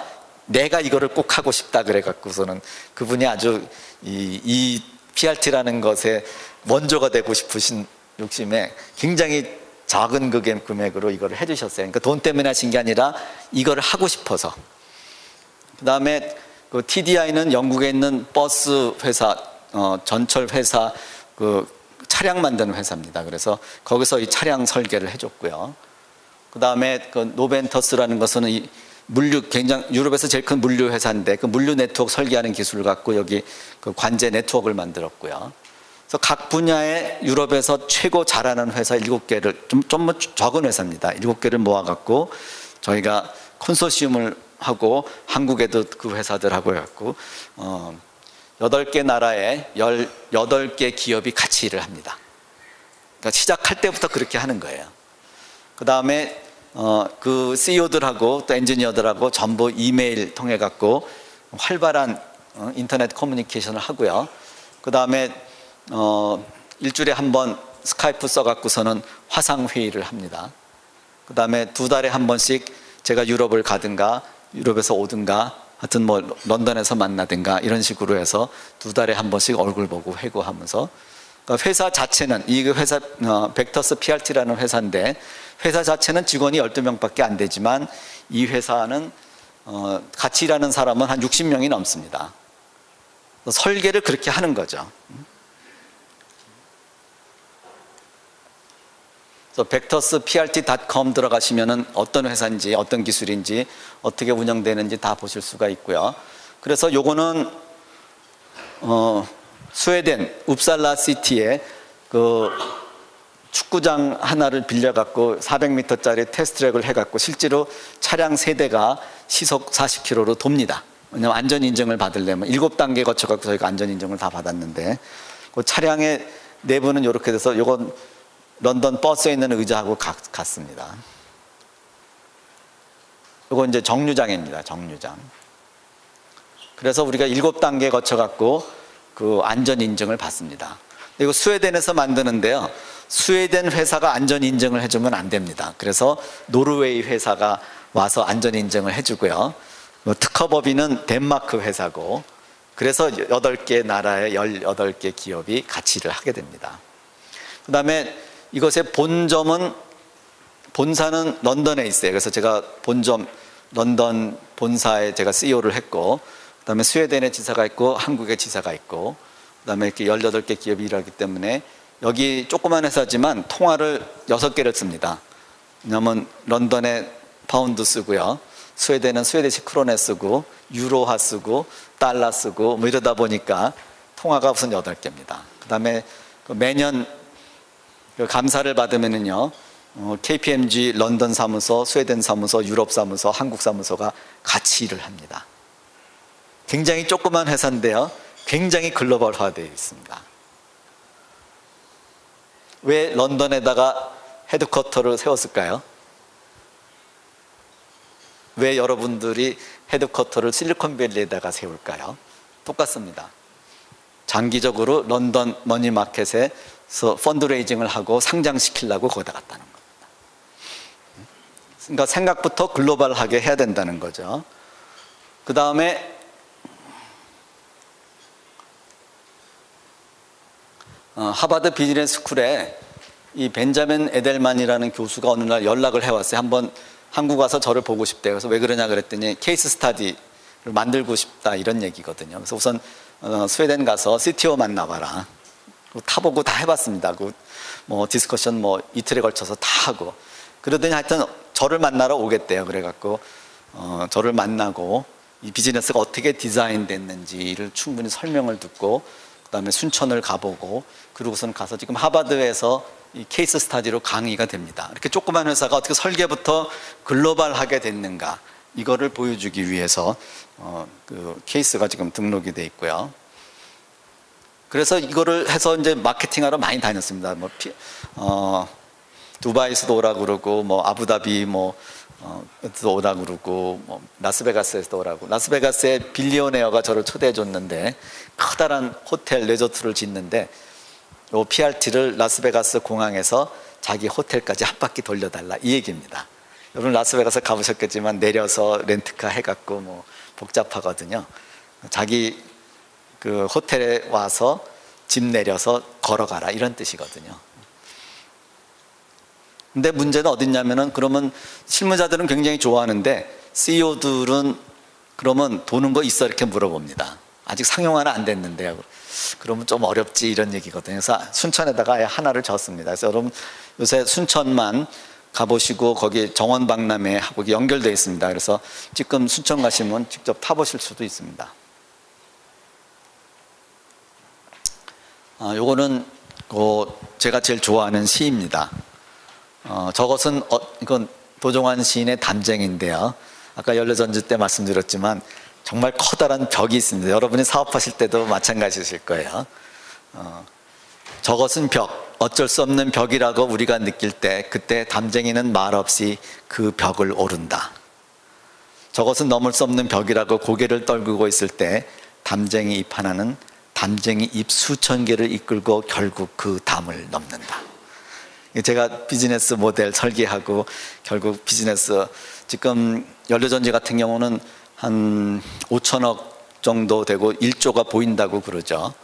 Speaker 5: 내가 이거를 꼭 하고 싶다 그래갖고서는 그분이 아주 이 PRT라는 것에 원조가 되고 싶으신 욕심에 굉장히 작은 금액으로 이거를 해주셨어요. 그러니까 돈 때문에 하신 게 아니라 이거를 하고 싶어서. 그 다음에 그 TDI는 영국에 있는 버스 회사, 전철 회사, 그 차량 만드는 회사입니다. 그래서 거기서 이 차량 설계를 해줬고요. 그 다음에 그 노벤터스라는 것은 이 물류, 굉장히 유럽에서 제일 큰 물류 회사인데 그 물류 네트워크 설계하는 기술을 갖고 여기 그 관제 네트워크를 만들었고요. 그래서 각 분야에 유럽에서 최고 잘하는 회사 7개를 좀 적은 회사입니다. 7개를 모아갖고 저희가 컨소시움을 하고 한국에도 그 회사들하고 해갖고 8개 나라에 18개 기업이 같이 일을 합니다. 그러니까 시작할 때부터 그렇게 하는 거예요. 그 다음에 그 CEO들하고 또 엔지니어들하고 전부 이메일 통해 갖고 활발한 인터넷 커뮤니케이션을 하고요. 그 다음에 일주일에 한 번 스카이프 써갖고서는 화상회의를 합니다. 그 다음에 2달에 한 번씩 제가 유럽을 가든가 유럽에서 오든가 하여튼 뭐 런던에서 만나든가 이런 식으로 해서 2달에 한 번씩 얼굴 보고 회고하면서, 그러니까 회사 자체는 이 회사 벡터스 PRT라는 회사인데 회사 자체는 직원이 12명밖에 안 되지만 이 회사는 같이 일하는 사람은 한 60명이 넘습니다. 설계를 그렇게 하는 거죠. 그래서 vectorsprt.com 들어가시면은 어떤 회사인지 어떤 기술인지 어떻게 운영되는지 다 보실 수가 있고요. 그래서 요거는 스웨덴 웁살라 시티에 그 축구장 하나를 빌려갖고 400m짜리 테스트트랙을 해갖고 실제로 차량 3대가 시속 40km로 돕니다. 왜냐하면 안전인증을 받으려면 7단계 거쳐갖고 저희가 안전인증을 다 받았는데, 그 차량의 내부는 이렇게 돼서 요건 런던 버스에 있는 의자하고 같습니다. 요거 이제 정류장입니다. 정류장. 그래서 우리가 7단계 거쳐갖고 그 안전인증을 받습니다. 이거 스웨덴에서 만드는데요. 스웨덴 회사가 안전인증을 해주면 안 됩니다. 그래서 노르웨이 회사가 와서 안전인증을 해주고요. 특허법인은 덴마크 회사고, 그래서 8개 나라의 18개 기업이 같이 일을 하게 됩니다. 그 다음에 이것의 본사는 런던에 있어요. 그래서 제가 본점 런던 본사에 제가 CEO를 했고, 그 다음에 스웨덴에 지사가 있고 한국에 지사가 있고, 그 다음에 이렇게 18개 기업이 일하기 때문에 여기 조그만 회사지만 통화를 6개를 씁니다. 왜냐하면 런던에 파운드 쓰고요, 스웨덴은 스웨디시 크로네 쓰고 유로화 쓰고 달러 쓰고 뭐 이러다 보니까 통화가 우선 8개입니다. 그 다음에 매년 감사를 받으면은요, KPMG 런던 사무소, 스웨덴 사무소, 유럽 사무소, 한국 사무소가 같이 일을 합니다. 굉장히 조그만 회사인데요, 굉장히 글로벌화되어 있습니다. 왜 런던에다가 헤드쿼터를 세웠을까요? 왜 여러분들이 헤드쿼터를 실리콘밸리에다가 세울까요? 똑같습니다. 장기적으로 런던 머니마켓에서 펀드레이징을 하고 상장시키려고 거기다 갔다는 겁니다. 그러니까 생각부터 글로벌하게 해야 된다는 거죠. 그 다음에 하버드 비즈니스 스쿨에 이 벤자민 에델만이라는 교수가 어느 날 연락을 해왔어요. 한번 한국 와서 저를 보고 싶대요. 그래서 왜 그러냐 그랬더니 케이스 스타디를 만들고 싶다 이런 얘기거든요. 그래서 우선 스웨덴 가서 CTO 만나봐라. 타보고 다 해봤습니다. 그 뭐 디스커션 뭐 이틀에 걸쳐서 다 하고, 그러더니 하여튼 저를 만나러 오겠대요. 그래갖고 저를 만나고 이 비즈니스가 어떻게 디자인됐는지를 충분히 설명을 듣고, 그다음에 순천을 가보고, 그리고선 가서 지금 하버드에서 이 케이스 스타디로 강의가 됩니다. 이렇게 조그만 회사가 어떻게 설계부터 글로벌하게 됐는가, 이거를 보여주기 위해서 그 케이스가 지금 등록이 돼 있고요. 그래서 이거를 해서 이제 마케팅하러 많이 다녔습니다. 두바이에서도 오라 그러고, 뭐 아부다비 에서 오라 그러고, 뭐 라스베가스에서도 오라고. 라스베가스에 빌리오네어가 저를 초대해 줬는데 커다란 호텔 레조트를 짓는데 요 PRT를 라스베가스 공항에서 자기 호텔까지 한 바퀴 돌려달라 이 얘기입니다. 여러분 라스베가스 가보셨겠지만 내려서 렌트카 해갖고 뭐 복잡하거든요. 자기 그 호텔에 와서 집 내려서 걸어가라 이런 뜻이거든요. 근데 문제는 어딨냐면은, 그러면 실무자들은 굉장히 좋아하는데 CEO들은 그러면 도는 거 있어 이렇게 물어봅니다. 아직 상용화는 안 됐는데 그러면 좀 어렵지 이런 얘기거든요. 그래서 순천에다가 아예 하나를 졌습니다. 그래서 여러분 요새 순천만 가보시고 거기 정원박람회 하고 연결되어 있습니다. 그래서 지금 순천 가시면 직접 타보실 수도 있습니다. 요거는 제가 제일 좋아하는 시입니다. 저것은 이건 도종환 시인의 담쟁인데요. 아까 연례전지 때 말씀드렸지만 정말 커다란 벽이 있습니다. 여러분이 사업하실 때도 마찬가지실 거예요. 저것은 벽, 어쩔 수 없는 벽이라고 우리가 느낄 때 그때 담쟁이는 말없이 그 벽을 오른다. 저것은 넘을 수 없는 벽이라고 고개를 떨구고 있을 때 담쟁이 잎 하나는 담쟁이 잎 수천 개를 이끌고 결국 그 담을 넘는다. 제가 비즈니스 모델 설계하고 결국 비즈니스 지금 연료전지 같은 경우는 한 5천억 정도 되고 1조가 보인다고 그러죠.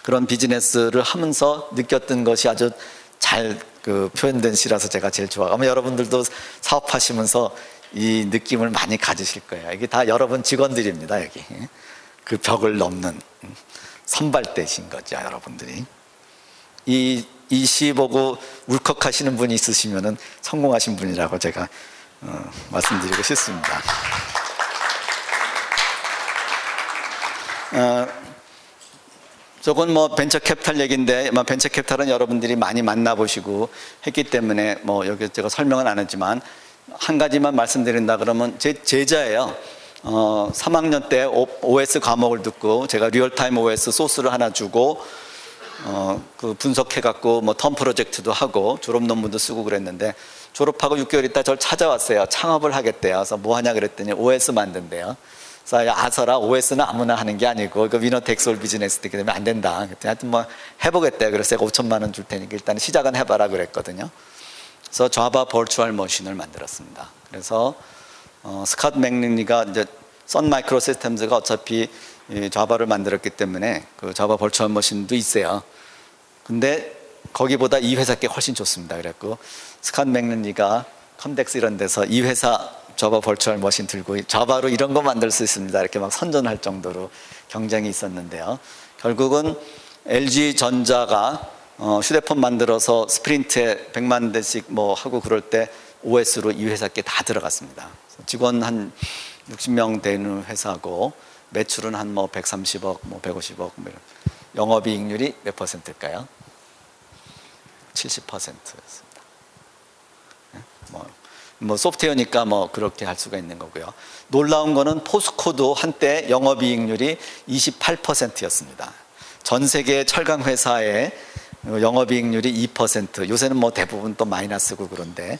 Speaker 5: 그런 비즈니스를 하면서 느꼈던 것이 아주 잘 표현된 시라서 제가 제일 좋아하고 아마 여러분들도 사업하시면서 이 느낌을 많이 가지실 거예요. 이게 다 여러분 직원들입니다. 여기 그 벽을 넘는 선발대신 거죠, 여러분들이. 이 시 보고 울컥하시는 분이 있으시면은 성공하신 분이라고 제가 말씀드리고 싶습니다. 저건 뭐 벤처 캐피탈 얘기인데 벤처 캐피탈은 여러분들이 많이 만나보시고 했기 때문에 뭐 여기 제가 설명은 안 했지만 한 가지만 말씀드린다 그러면 제 제자예요. 3학년 때 OS 과목을 듣고 제가 리얼타임 OS 소스를 하나 주고 그 분석해갖고 뭐 텀 프로젝트도 하고 졸업 논문도 쓰고 그랬는데 졸업하고 6개월 있다 저를 찾아왔어요. 창업을 하겠대요. 그래서 뭐 하냐 그랬더니 OS 만든대요. 그래서 아서라 OS는 아무나 하는 게 아니고 그 위너 텍스올 비즈니스 되기 때문에 안 된다. 그랬더니 하여튼 뭐 해보겠대요. 그래서 제가 5천만 원 줄 테니까 일단 시작은 해봐라 그랬거든요. 그래서 자바 버추얼 머신을 만들었습니다. 그래서 스캇 맥린리가 이제 선 마이크로 시스템즈가 어차피 자바를 만들었기 때문에 그 자바 버추얼 머신도 있어요. 근데 거기보다 이 회사 게 훨씬 좋습니다. 그래갖고 스캇 맥린리가 컴덱스 이런 데서 이 회사 자바 버추얼 머신 들고 자바로 이런 거 만들 수 있습니다. 이렇게 막 선전할 정도로 경쟁이 있었는데요. 결국은 LG 전자가 휴대폰 만들어서 스프린트에 100만 대씩 뭐 하고 그럴 때 OS로 이 회사 게 다 들어갔습니다. 직원 한 60명 되는 회사고 매출은 한 뭐 130억, 뭐 150억, 뭐 이런. 영업이익률이 몇 퍼센트일까요? 70%였습니다. 뭐 소프트웨어니까 뭐 그렇게 할 수가 있는 거고요. 놀라운 거는 포스코도 한때 영업이익률이 28%였습니다. 전 세계 철강 회사의 영업이익률이 2%. 요새는 뭐 대부분 또 마이너스고 그런데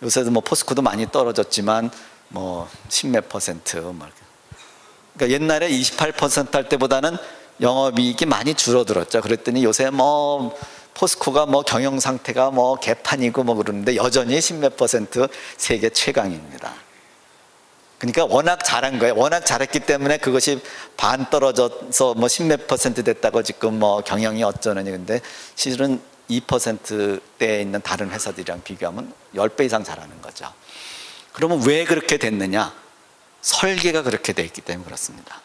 Speaker 5: 요새도 뭐 포스코도 많이 떨어졌지만 뭐 10몇 퍼센트. 그러니까 옛날에 28%할 때보다는 영업이익이 많이 줄어들었죠. 그랬더니 요새 뭐 포스코가 뭐 경영 상태가 뭐 개판이고 뭐 그러는데 여전히 10몇 퍼센트 세계 최강입니다. 그러니까 워낙 잘한 거예요. 워낙 잘했기 때문에 그것이 반 떨어져서 뭐 10몇 퍼센트 됐다고 지금 뭐 경영이 어쩌느니. 근데 실은 2%대에 있는 다른 회사들이랑 비교하면 10배 이상 잘하는 거죠. 그러면 왜 그렇게 됐느냐? 설계가 그렇게 돼 있기 때문에 그렇습니다.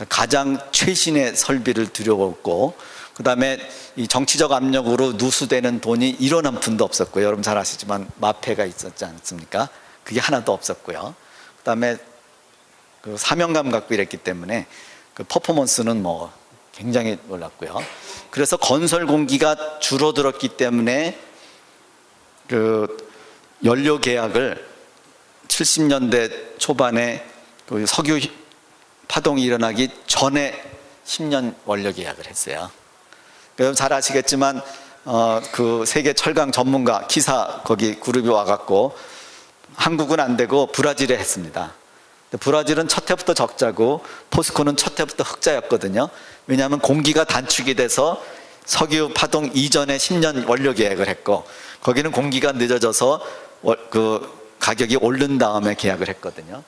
Speaker 5: 가장 최신의 설비를 들여오고 그 다음에 이 정치적 압력으로 누수되는 돈이 1원 한 푼도 없었고요. 여러분 잘 아시지만 마패가 있었지 않습니까? 그게 하나도 없었고요. 그 다음에 그 사명감 갖고 이랬기 때문에 그 퍼포먼스는 뭐 굉장히 놀랐고요. 그래서 건설 공기가 줄어들었기 때문에 그 연료 계약을 70년대 초반에 그 석유 파동이 일어나기 전에 10년 원료 계약을 했어요. 여러분 잘 아시겠지만 그 세계 철강 전문가 기사 거기 그룹이 와갖고 한국은 안 되고 브라질에 했습니다. 브라질은 첫 해부터 적자고 포스코는 첫 해부터 흑자였거든요. 왜냐하면 공기가 단축이 돼서 석유 파동 이전에 10년 원료 계약을 했고 거기는 공기가 늦어져서 그 가격이 오른 다음에 계약을 했거든요.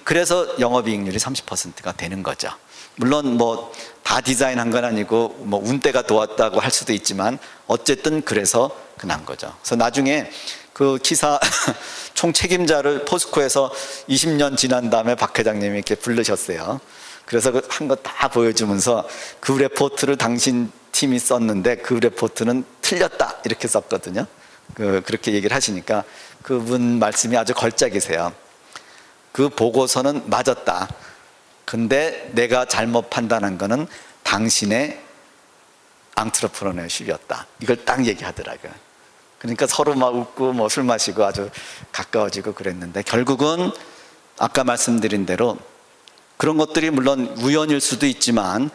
Speaker 5: 그래서 영업이익률이 30%가 되는 거죠. 물론 뭐 다 디자인한 건 아니고 뭐 운때가 도왔다고 할 수도 있지만 어쨌든 그래서 난 거죠. 그래서 나중에 그 기사 총 책임자를 포스코에서 20년 지난 다음에 박 회장님이 이렇게 부르셨어요. 그래서 그 한 거 다 보여주면서 그 레포트를 당신 팀이 썼는데 그 레포트는 틀렸다 이렇게 썼거든요. 그렇게 얘기를 하시니까 그분 말씀이 아주 걸작이세요. 그 보고서는 맞았다. 근데 내가 잘못 판단한 거는 당신의 앙트러프러너십이었다. 이걸 딱 얘기하더라고요. 그러니까 서로 막 웃고 뭐 술 마시고 아주 가까워지고 그랬는데 결국은 아까 말씀드린 대로 그런 것들이 물론 우연일 수도 있지만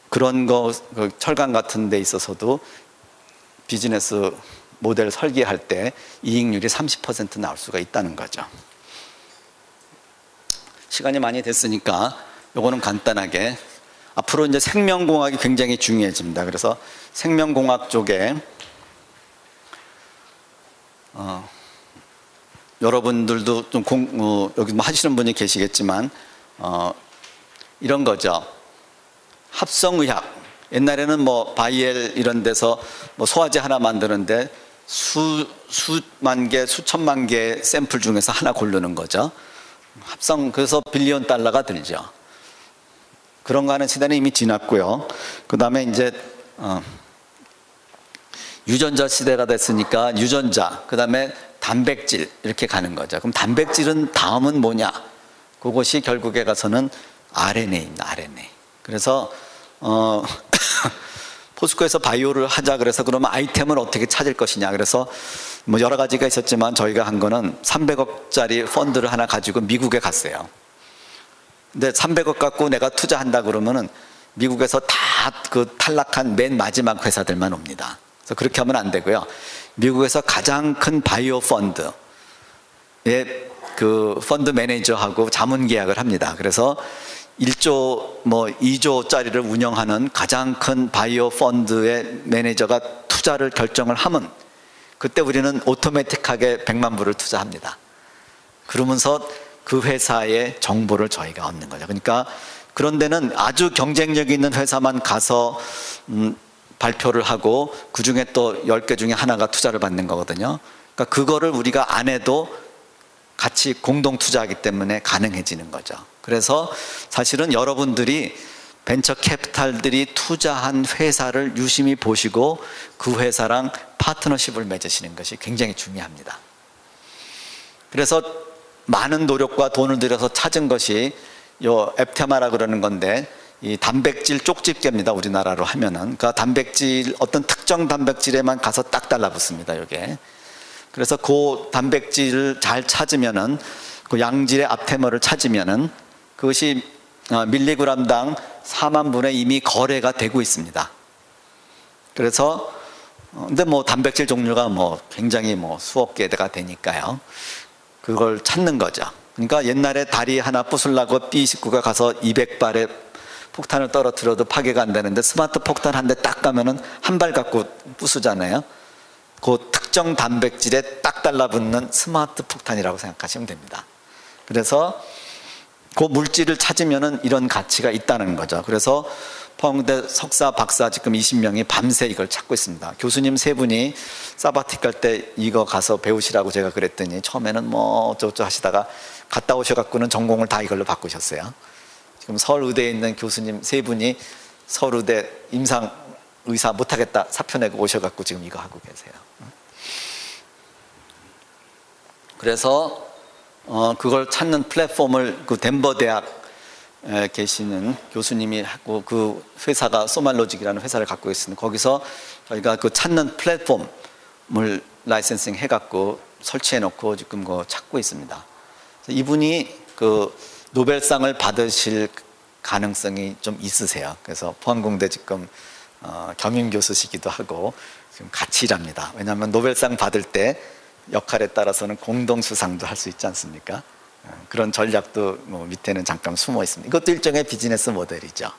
Speaker 5: 그런 거 철강 같은 데 있어서도 비즈니스 모델 설계할 때 이익률이 30% 나올 수가 있다는 거죠. 시간이 많이 됐으니까 요거는 간단하게 앞으로 이제 생명공학이 굉장히 중요해집니다. 그래서 생명공학 쪽에 여러분들도 좀 여기 뭐 하시는 분이 계시겠지만 이런 거죠. 합성의학. 옛날에는 뭐 바이엘 이런 데서 뭐 소화제 하나 만드는데 수만 개, 수천만 개의 샘플 중에서 하나 고르는 거죠. 그래서 빌리언 달러가 들죠. 그런 거 하는 시대는 이미 지났고요. 그 다음에 이제 유전자 시대가 됐으니까 유전자, 그 다음에 단백질 이렇게 가는 거죠. 그럼 단백질은 다음은 뭐냐? 그것이 결국에 가서는 RNA입니다. RNA. 그래서 포스코에서 바이오를 하자 그래서 그러면 아이템을 어떻게 찾을 것이냐. 그래서 뭐 여러 가지가 있었지만 저희가 한 거는 300억짜리 펀드를 하나 가지고 미국에 갔어요. 근데 300억 갖고 내가 투자한다 그러면은 미국에서 다 그 탈락한 맨 마지막 회사들만 옵니다. 그래서 그렇게 하면 안 되고요. 미국에서 가장 큰 바이오 펀드의 그 펀드 매니저하고 자문 계약을 합니다. 그래서 1조 뭐 2조짜리를 운영하는 가장 큰 바이오 펀드의 매니저가 투자를 결정을 하면 그때 우리는 오토매틱하게 100만 불을 투자합니다. 그러면서 그 회사의 정보를 저희가 얻는 거죠. 그러니까 그런 데는 아주 경쟁력 있는 회사만 가서 발표를 하고 그중에 또 10개 중에 하나가 투자를 받는 거거든요. 그러니까 그거를 우리가 안 해도 같이 공동 투자하기 때문에 가능해지는 거죠. 그래서 사실은 여러분들이 벤처 캐피탈들이 투자한 회사를 유심히 보시고 그 회사랑 파트너십을 맺으시는 것이 굉장히 중요합니다. 그래서 많은 노력과 돈을 들여서 찾은 것이 요 앱테마라 그러는 건데 이 단백질 쪽집게입니다. 우리나라로 하면은. 그러니까 단백질 어떤 특정 단백질에만 가서 딱 달라붙습니다. 이게. 그래서 그 단백질을 잘 찾으면은 그 양질의 앱테마를 찾으면은 그것이 밀리그램당 4만 분에 이미 거래가 되고 있습니다. 그래서 근데 뭐 단백질 종류가 뭐 굉장히 뭐 수억 개가 되니까요. 그걸 찾는 거죠. 그러니까 옛날에 다리 하나 부술라고 B29가 가서 200발의 폭탄을 떨어뜨려도 파괴가 안 되는데 스마트 폭탄 한 대 딱 가면은 한 발 갖고 부수잖아요. 그 특정 단백질에 딱 달라붙는 스마트 폭탄이라고 생각하시면 됩니다. 그래서 그 물질을 찾으면은 이런 가치가 있다는 거죠. 그래서 포항대 석사, 박사 지금 20명이 밤새 이걸 찾고 있습니다. 교수님 3분이 사바틱 갈 때 이거 가서 배우시라고 제가 그랬더니 처음에는 뭐 어쩌고저쩌고 하시다가 갔다 오셔갖고는 전공을 다 이걸로 바꾸셨어요. 지금 서울의대에 있는 교수님 3분이 서울의대 임상의사 못하겠다 사표 내고 오셔갖고 지금 이거 하고 계세요. 그래서 그걸 찾는 플랫폼을 그 덴버 대학에 계시는 교수님이 하고 그 회사가 소말로직이라는 회사를 갖고 있습니다. 거기서 저희가 그 찾는 플랫폼을 라이센싱 해갖고 설치해놓고 지금 그거 찾고 있습니다. 이분이 그 노벨상을 받으실 가능성이 좀 있으세요. 그래서 포항공대 지금 겸임 교수시기도 하고 지금 같이 일합니다. 왜냐하면 노벨상 받을 때 역할에 따라서는 공동 수상도 할 수 있지 않습니까? 그런 전략도 뭐 밑에는 잠깐 숨어 있습니다. 이것도 일종의 비즈니스 모델이죠.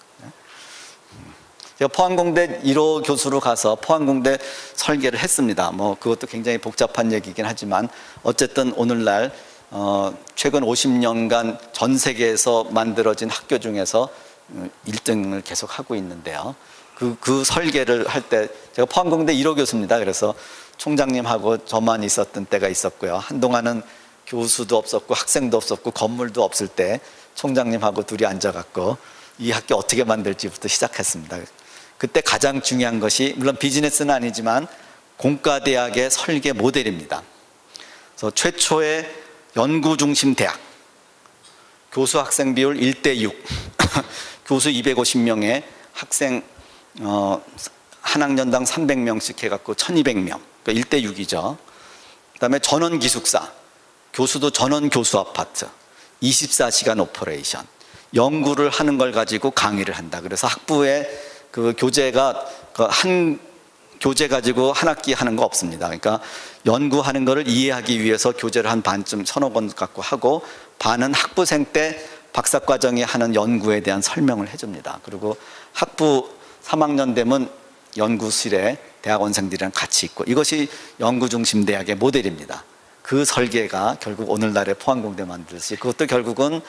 Speaker 5: 제가 포항공대 1호 교수로 가서 포항공대 설계를 했습니다. 뭐 그것도 굉장히 복잡한 얘기긴 하지만 어쨌든 오늘날 최근 50년간 전 세계에서 만들어진 학교 중에서 1등을 계속 하고 있는데요. 그 설계를 할 때 제가 포항공대 1호 교수입니다. 그래서 총장님하고 저만 있었던 때가 있었고요. 한동안은 교수도 없었고 학생도 없었고 건물도 없을 때 총장님하고 둘이 앉아갖고 이 학교 어떻게 만들지부터 시작했습니다. 그때 가장 중요한 것이 물론 비즈니스는 아니지만 공과대학의 설계 모델입니다. 그래서 최초의 연구중심 대학, 교수 학생 비율 1대6, 교수 250명에 학생 한 학년당 300명씩 해갖고 1200명, 그러니까 1대6이죠. 그 다음에 전원 기숙사, 교수도 전원 교수 아파트, 24시간 오퍼레이션, 연구를 하는 걸 가지고 강의를 한다. 그래서 학부에 그 교재가 한 교재 가지고 한 학기 하는 거 없습니다. 그러니까 연구하는 거를 이해하기 위해서 교재를 한 반쯤 서너 권 갖고 하고 반은 학부생 때 박사과정이 하는 연구에 대한 설명을 해줍니다. 그리고 학부 3학년 되면 연구실에 대학원생들이랑 같이 있고 이것이 연구 중심 대학의 모델입니다. 그 설계가 결국 오늘날의 포항공대 만들듯이 그것도 결국은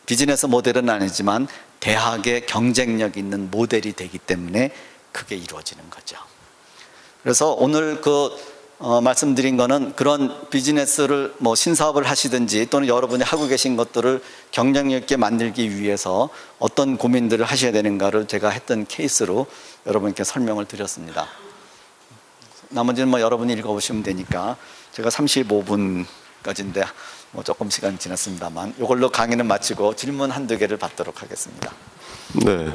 Speaker 5: 비즈니스 모델은 아니지만 대학의 경쟁력 있는 모델이 되기 때문에 그게 이루어지는 거죠. 그래서 오늘 말씀드린 거는 그런 비즈니스를 뭐 신사업을 하시든지 또는 여러분이 하고 계신 것들을 경쟁력 있게 만들기 위해서 어떤 고민들을 하셔야 되는가를 제가 했던 케이스로 여러분께 설명을 드렸습니다. 나머지는 뭐 여러분이 읽어보시면 되니까 제가 35분까지인데 뭐 조금 시간이 지났습니다만 이걸로 강의는 마치고 질문 한두 개를 받도록 하겠습니다.
Speaker 1: 네,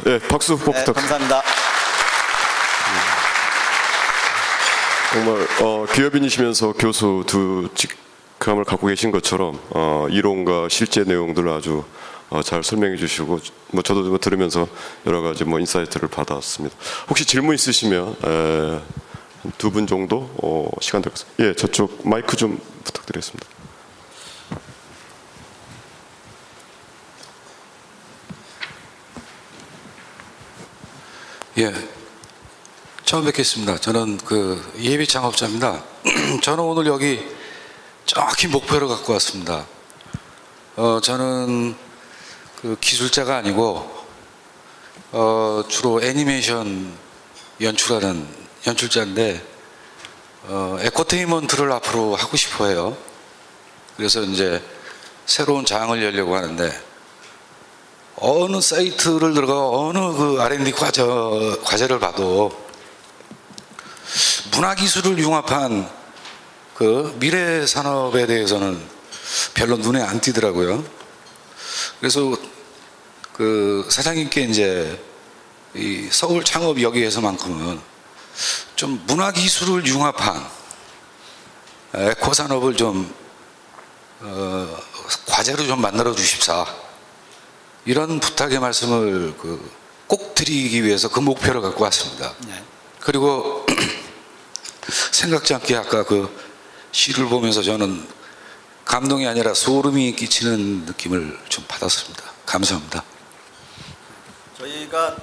Speaker 1: 예, 박수
Speaker 5: 네,
Speaker 1: 부탁드립니다.
Speaker 5: 감사합니다.
Speaker 1: 정말 기업인이시면서 교수 두 직함을 갖고 계신 것처럼 이론과 실제 내용들을 아주 잘 설명해 주시고 뭐 저도 뭐 들으면서 여러 가지 뭐 인사이트를 받았습니다. 혹시 질문 있으시면 두 분 정도 시간 되겠습니다. 예, 저쪽 마이크 좀 부탁드리겠습니다.
Speaker 6: 예, 처음 뵙겠습니다. 저는 예비 창업자입니다. 저는 오늘 여기 정확히 목표를 갖고 왔습니다. 저는 기술자가 아니고 주로 애니메이션 연출하는 연출자인데 에코테인먼트를 앞으로 하고 싶어해요. 그래서 이제 새로운 장을 열려고 하는데 어느 사이트를 들어가 어느 R&D 과제를 봐도 문화기술을 융합한 미래 산업에 대해서는 별로 눈에 안 띄더라고요. 그래서 사장님께 이제 이 서울 창업여기에서만큼은 좀 문화기술을 융합한 에코산업을 좀 과제로 좀 만들어 주십사. 이런 부탁의 말씀을 꼭 드리기 위해서 그 목표를 갖고 왔습니다.
Speaker 5: 네.
Speaker 6: 그리고 생각지 않게 아까 시를 보면서 저는 감동이 아니라 소름이 끼치는 느낌을 좀 받았습니다. 감사합니다.
Speaker 5: 저희가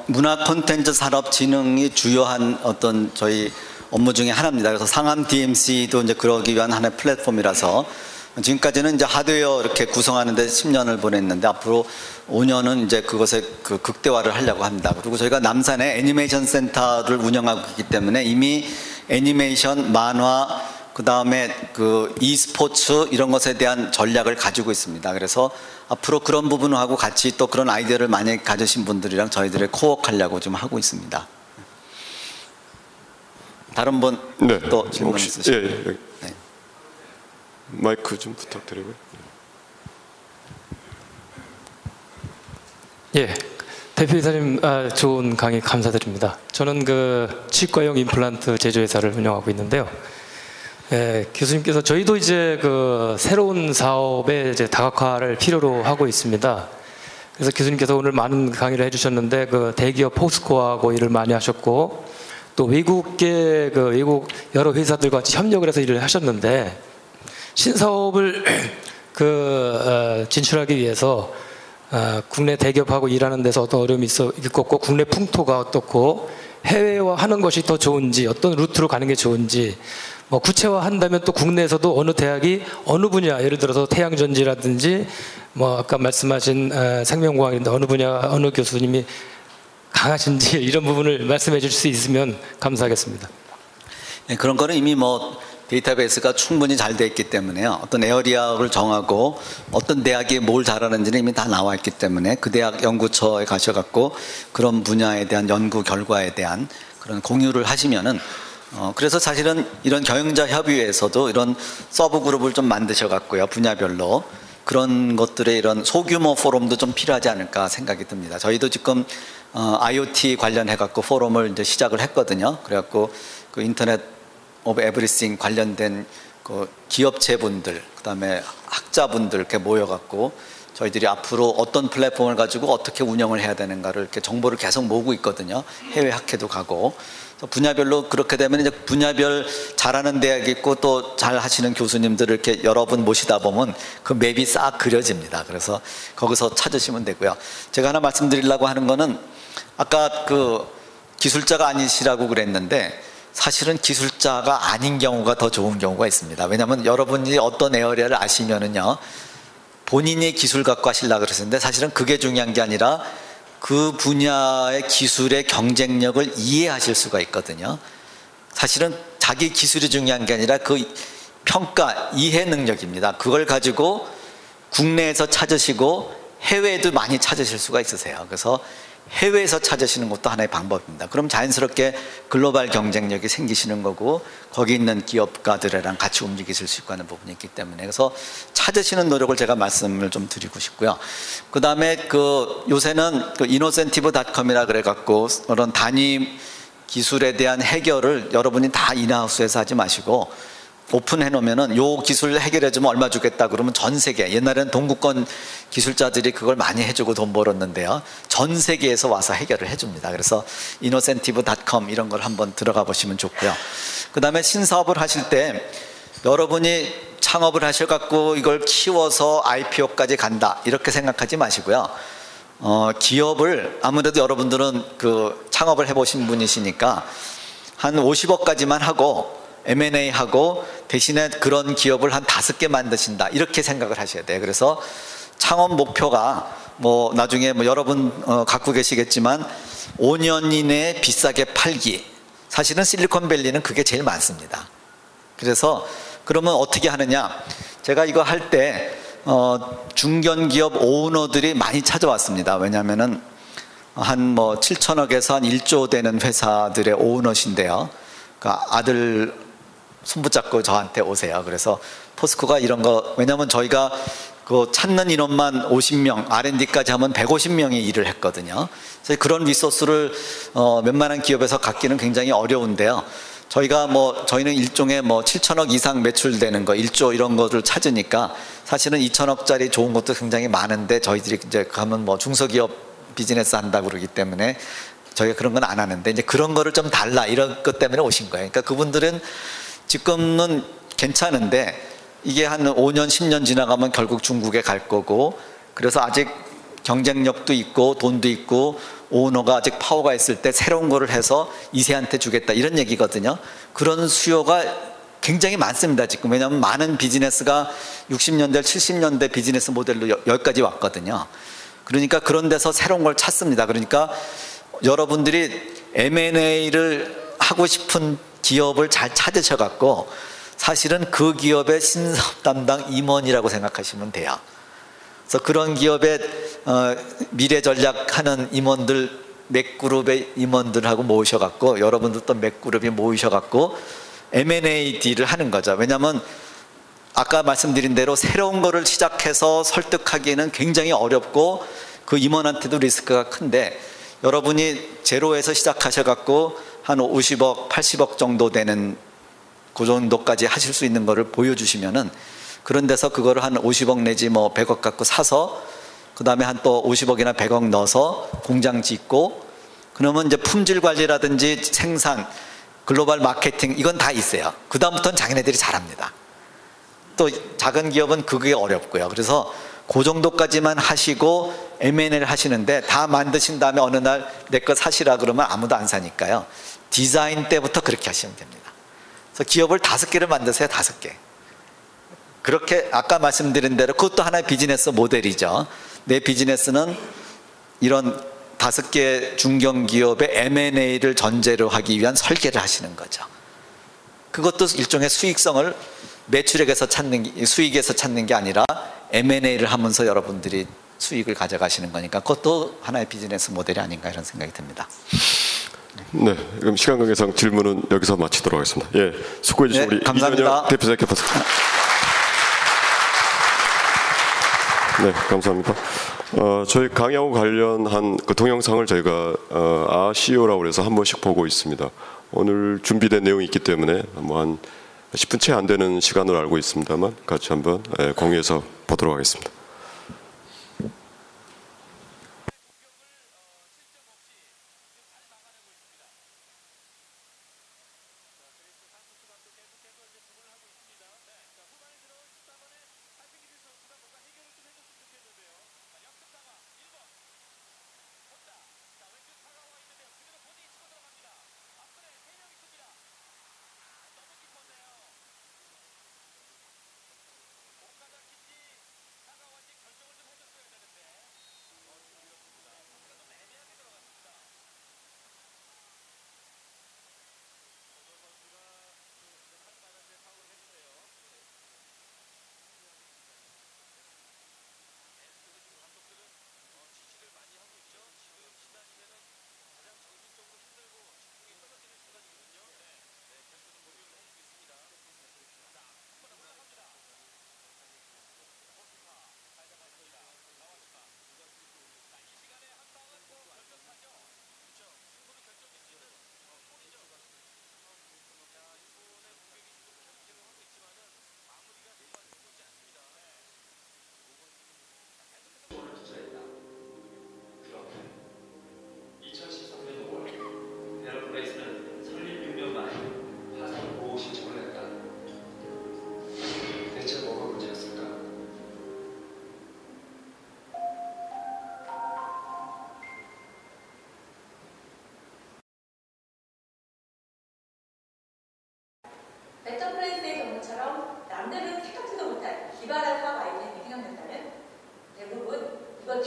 Speaker 5: 문화 콘텐츠 산업진흥이 주요한 어떤 저희 업무 중에 하나입니다. 그래서 상암 DMC도 이제 그러기 위한 하나의 플랫폼이라서 지금까지는 이제 하드웨어 이렇게 구성하는데 10년을 보냈는데 앞으로 5년은 이제 그것의 극대화를 하려고 합니다. 그리고 저희가 남산에 애니메이션 센터를 운영하고 있기 때문에 이미 애니메이션, 만화, 그 다음에 e스포츠 이런 것에 대한 전략을 가지고 있습니다. 그래서 앞으로 그런 부분하고 같이 또 그런 아이디어를 많이 가지신 분들이랑 저희들이 코워크하려고 좀 하고 있습니다. 다른 분 또 질문 있으시죠?
Speaker 1: 예.
Speaker 5: 네.
Speaker 1: 마이크 좀 부탁드리고요.
Speaker 7: 예, 대표이사님 좋은 강의 감사드립니다. 저는 치과용 임플란트 제조회사를 운영하고 있는데요. 예, 교수님께서 저희도 이제 새로운 사업의 이제 다각화를 필요로 하고 있습니다. 그래서 교수님께서 오늘 많은 강의를 해주셨는데 대기업 포스코하고 일을 많이 하셨고 또 외국계 외국 여러 회사들과 같이 협력을 해서 일을 하셨는데 신사업을 진출하기 위해서 국내 대기업하고 일하는 데서 어떤 어려움이 있었고 국내 풍토가 어떻고 해외화하는 것이 더 좋은지 어떤 루트로 가는 게 좋은지 뭐 구체화한다면 또 국내에서도 어느 대학이 어느 분야 예를 들어서 태양전지라든지 뭐 아까 말씀하신 생명공학인데 어느 분야 어느 교수님이 강하신지 이런 부분을 말씀해 줄 수 있으면 감사하겠습니다.
Speaker 5: 네, 그런 거는 이미 뭐 데이터베이스가 충분히 잘 되어 있기 때문에요. 어떤 에어리아를 정하고 어떤 대학이 뭘 잘하는지는 이미 다 나와 있기 때문에 그 대학 연구처에 가셔갖고 그런 분야에 대한 연구 결과에 대한 그런 공유를 하시면은 그래서 사실은 이런 경영자 협의회에서도 이런 서브 그룹을 좀 만드셔갖고요. 분야별로 그런 것들의 이런 소규모 포럼도 좀 필요하지 않을까 생각이 듭니다. 저희도 지금 IoT 관련해갖고 포럼을 이제 시작을 했거든요. 그래갖고 인터넷 오브 에브리띵 관련된 기업체분들, 그다음에 학자분들 이렇게 모여갖고 저희들이 앞으로 어떤 플랫폼을 가지고 어떻게 운영을 해야 되는가를 이렇게 정보를 계속 모으고 있거든요. 해외 학회도 가고 분야별로 그렇게 되면 이제 분야별 잘하는 대학이 있고 또 잘 하시는 교수님들을 이렇게 여러 분 모시다 보면 그 맵이 싹 그려집니다. 그래서 거기서 찾으시면 되고요. 제가 하나 말씀드리려고 하는 거는 아까 기술자가 아니시라고 그랬는데 사실은 기술자가 아닌 경우가 더 좋은 경우가 있습니다. 왜냐하면 여러분이 어떤 에어리아를 아시면은요, 본인이 기술 갖고 하시려고 그러셨는데 사실은 그게 중요한 게 아니라 그 분야의 기술의 경쟁력을 이해하실 수가 있거든요. 사실은 자기 기술이 중요한 게 아니라 그 평가, 이해 능력입니다. 그걸 가지고 국내에서 찾으시고 해외에도 많이 찾으실 수가 있으세요. 그래서 해외에서 찾으시는 것도 하나의 방법입니다. 그럼 자연스럽게 글로벌 경쟁력이 생기시는 거고 거기 있는 기업가들이랑 같이 움직이실 수 있고 하는 부분이 있기 때문에, 그래서 찾으시는 노력을 제가 말씀을 좀 드리고 싶고요. 그 다음에 요새는 innocentive.com이라 그래갖고 그런 단위 기술에 대한 해결을 여러분이 다 인하우스에서 하지 마시고 오픈해 놓으면은 요 기술 해결해 주면 얼마 주겠다 그러면 전 세계, 옛날에는 동구권 기술자들이 그걸 많이 해주고 돈 벌었는데요, 전 세계에서 와서 해결을 해줍니다. 그래서 innocentive.com 이런 걸 한번 들어가 보시면 좋고요. 그 다음에 신사업을 하실 때 여러분이 창업을 하셔갖고 이걸 키워서 IPO까지 간다 이렇게 생각하지 마시고요. 기업을, 아무래도 여러분들은 창업을 해보신 분이시니까 한 50억까지만 하고 M&A 하고 대신에 그런 기업을 한 5개 만드신다 이렇게 생각을 하셔야 돼요. 그래서 창업 목표가 나중에 여러분 갖고 계시겠지만 5년 이내에 비싸게 팔기, 사실은 실리콘밸리는 그게 제일 많습니다. 그래서 그러면 어떻게 하느냐, 제가 이거 할 때 중견기업 오너들이 많이 찾아왔습니다. 왜냐하면은 한 7천억에서 한 1조 되는 회사들의 오너신데요, 그러니까 아들 손붙잡고 저한테 오세요. 그래서 포스코가 이런 거, 왜냐하면 저희가 찾는 인원만 50명, R&D까지 하면 150명이 일을 했거든요. 그래서 그런 리소스를 웬만한 기업에서 갖기는 굉장히 어려운데요. 저희는 일종의 7천억 이상 매출되는 거, 1조 이런 거를 찾으니까 사실은 2천억짜리 좋은 것도 굉장히 많은데 저희들이 이제 가면 중소기업 비즈니스 한다고 그러기 때문에 저희가 그런 건 안 하는데 이제 그런 거를 좀 달라 이런 것 때문에 오신 거예요. 그러니까 그분들은 지금은 괜찮은데 이게 한 5년 10년 지나가면 결국 중국에 갈 거고, 그래서 아직 경쟁력도 있고 돈도 있고 오너가 아직 파워가 있을 때 새로운 거를 해서 2세한테 주겠다 이런 얘기거든요. 그런 수요가 굉장히 많습니다 지금. 왜냐하면 많은 비즈니스가 60년대 70년대 비즈니스 모델로 여기까지 왔거든요. 그러니까 그런 데서 새로운 걸 찾습니다. 그러니까 여러분들이 M&A를 하고 싶은 기업을 잘 찾으셔갖고 사실은 그 기업의 신사업 담당 임원이라고 생각하시면 돼요. 그래서 그런 기업의 미래 전략하는 임원들, 맥그룹의 임원들하고 모으셔갖고 여러분들 또 맥그룹이 모이셔갖고 M&A 딜을 하는 거죠. 왜냐하면 아까 말씀드린 대로 새로운 거를 시작해서 설득하기에는 굉장히 어렵고 그 임원한테도 리스크가 큰데, 여러분이 제로에서 시작하셔갖고 한 50억, 80억 정도 되는 그 정도까지 하실 수 있는 거를 보여주시면은, 그런 데서 그거를 한 50억 내지 100억 갖고 사서 그 다음에 한 또 50억이나 100억 넣어서 공장 짓고, 그러면 이제 품질 관리라든지 생산, 글로벌 마케팅 이건 다 있어요. 그 다음부터는 자기네들이 잘합니다. 또 작은 기업은 그게 어렵고요. 그래서 그 정도까지만 하시고 M&A를 하시는데, 다 만드신 다음에 어느 날 내 거 사시라 그러면 아무도 안 사니까요. 디자인 때부터 그렇게 하시면 됩니다. 그래서 기업을 5개를 만드세요. 5개. 그렇게 아까 말씀드린 대로 그것도 하나의 비즈니스 모델이죠. 내 비즈니스는 이런 5개 중견기업의 M&A를 전제로 하기 위한 설계를 하시는 거죠. 그것도 일종의 수익성을 매출액에서 수익에서 찾는 게 아니라 M&A를 하면서 여러분들이 수익을 가져가시는 거니까 그것도 하나의 비즈니스 모델이 아닌가 이런 생각이 듭니다.
Speaker 1: 네, 그럼 시간 관계상 질문은 여기서 마치도록 하겠습니다. 예, 수고해 주신 우리
Speaker 5: 감사합니다.
Speaker 1: 이준영 대표자께 박수. 네, 감사합니다. 저희 강의하고 관련한 그 동영상을 저희가 CEO라고 해서 한 번씩 보고 있습니다. 오늘 준비된 내용이 있기 때문에 한 10분 채 안 되는 시간으로 알고 있습니다만 같이 한번 공유해서 보도록 하겠습니다.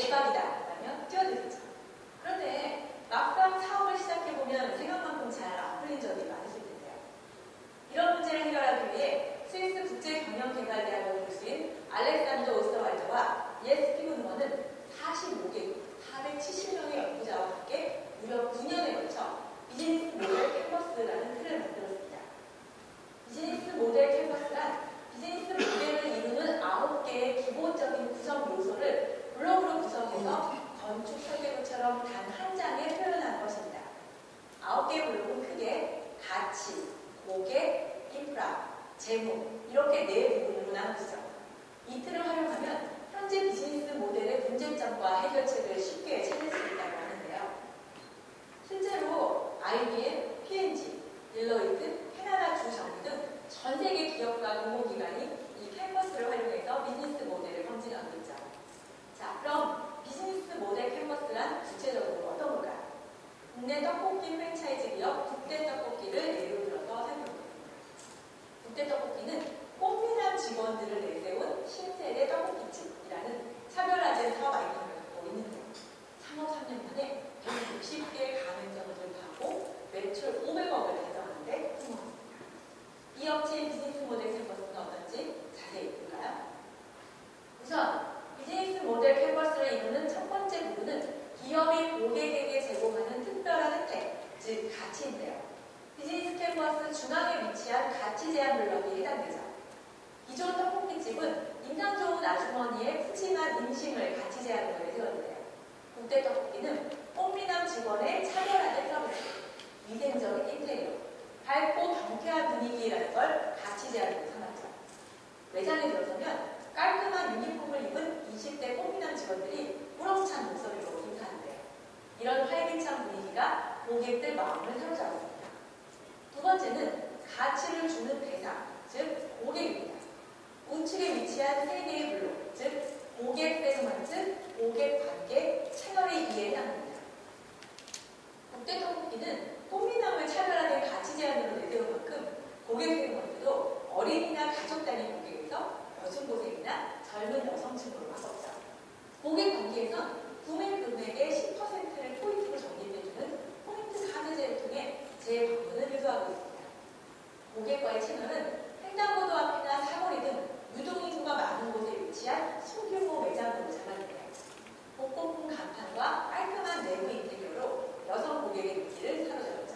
Speaker 8: 대박이다라며 뛰어들었죠. 그런데 막상 사업을 시작해보면 생각만큼 잘 안 풀린 적이 많으실 텐데요. 이런 문제를 해결하기 위해 스위스 국제경영개발대학원 교수인 알렉산더 오스터왈더와 ESP 군원은 45개국 470명의 연구자와 함께 무려 9년에 걸쳐 비즈니스 모델 캔버스라는 틀을 만들었습니다. 비즈니스 모델 캔버스란 비즈니스 모델을 이루는 9개의 기본적인 구성 요소를 블록으로 구성해서 건축 설계도처럼 단 한 장에 표현한 것입니다. 9개의 블록은 크게 가치, 고객, 인프라, 재무 이렇게 4부분으로 나누죠. 이 틀을 활용하면 현재 비즈니스 모델의 문제점과 해결책을 쉽게 찾을 수 있다고 하는데요. 실제로 IBM, P&G, 딜로이트, 캐나다 주정부 등 전 세계 기업과 공공기관이 이 캔버스를 활용해서 비즈니스 모델을 검증하고 있죠. 자, 그럼 비즈니스 모델 캔버스란 구체적으로 어떤 걸까요? 국내 떡볶이 프랜차이즈 기업 국대 떡볶이를 예로 들어서 살펴보겠습니다. 국대 떡볶이는 꽃미남 직원들을 내세운 신세대 떡볶이집이라는 차별화된 사업 아이템을 갖고 있는데요. 창업 3년 만에 160개 가맹점을 돌파하고 매출 500억을 달성하는데 성공합니다. 이 업체의 비즈니스 모델 캔버스는 어떤지 자세히 볼까요? 우선 비즈니스 모델 캔버스를 이루는 첫 번째 부분은 기업이 고객에게 제공하는 특별한 혜택, 즉 가치인데요. 비즈니스 캔버스 중앙에 위치한 가치 제한 블럭이 해당되죠. 기존 떡볶이집은 인상 좋은 아주머니의 푸짐한 인심을 가치 제한으로 내세웠는데요. 국대 떡볶이는 꽃미남 직원의 차별화된 서비스, 위생적인 인테리어, 밝고 경쾌한 분위기라는 걸 가치 제한으로 삼았죠. 매장에 들어서면 깔끔한 유니폼을 입은 20대 꽃미남 직원들이 우렁찬 목소리로 인사하는데요. 이런 활기찬 분위기가 고객들 마음을 사로잡았습니다. 두 번째는 가치를 주는 대상, 즉 고객입니다. 우측에 위치한 3개의 블록, 즉 고객 세그먼트, 고객 관계, 채널의 2에 해당합니다. 국대 떡볶이는 꽃미남을 차별화된 가치 제한으로 내세운 만큼 고객 세그먼트도 어린이나 가족 단위 고객에서 여중고생이나 젊은 여성층으로 바꿨죠. 고객 관계에선 구매 금액의 10%를 포인트로 적립해주는 포인트 카드제를 통해 재방문을 유도하고 있습니다. 고객과의 채널은 횡단보도 앞이나 사거리 등 유동인구가 많은 곳에 위치한 소규모 매장으로 잡았는데요. 복고풍 간판과 깔끔한 내부 인테리어로 여성 고객의 눈길을 사로잡았죠.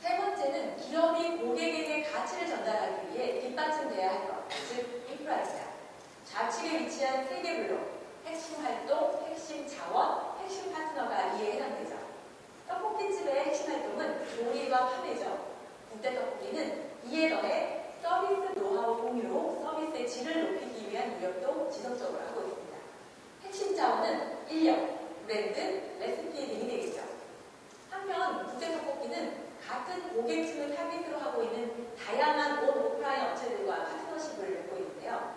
Speaker 8: 세 번째는 기업이 고객에게 가치를 전달하기 위해 뒷받침돼야 할 것, 즉 인프라입니다. 좌측에 위치한 3개 블록, 핵심 활동, 핵심 자원, 핵심 파트너가 이에 해당되죠. 떡볶이집의 핵심 활동은 조리와 판매죠. 국대 떡볶이는 이에 더해 서비스 노하우 공유로 서비스의 질을 높이기 위한 노력도 지속적으로 하고 있습니다. 핵심 자원은 인력, 브랜드, 레시피 등이 되겠죠. 한편 국대 떡볶이는 같은 고객층을 타깃으로 하고 있는 다양한 온 오프라인 업체들과 파트너십을 맺고 있는데요.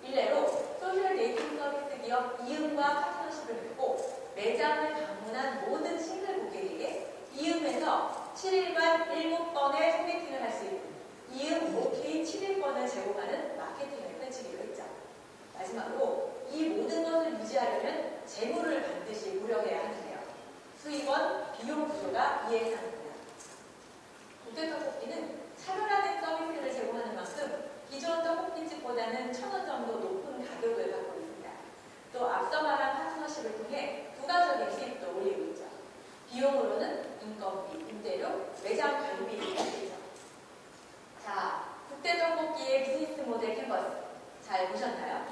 Speaker 8: 일례로 소셜 데이팅 서비스 기업 이음과 파트너십을 맺고 매장을 방문한 모든 싱글 고객에게 이음에서 7일간 7번의 소개팅을 할 수 있는 이음 OK 7일권을 제공하는 마케팅을 펼치기로 했죠. 마지막으로 이 모든 것을 유지하려면 재무를 반드시 고려해야 하는데요. 수익원, 비용 구조가 이에 해당합니다. 국대 떡볶이는 차별화된 서비스를 제공하는 만큼 기존 떡볶이집보다는 1,000원 정도 높은 가격을 갖고 있습니다. 또 앞서 말한 파트너십을 통해 부가적인 수익도 올리고 있죠. 비용으로는 인건비, 임대료, 매장 관리비 등이 있죠. 자, 국대 떡볶이의 비즈니스 모델 캔버스 잘 보셨나요?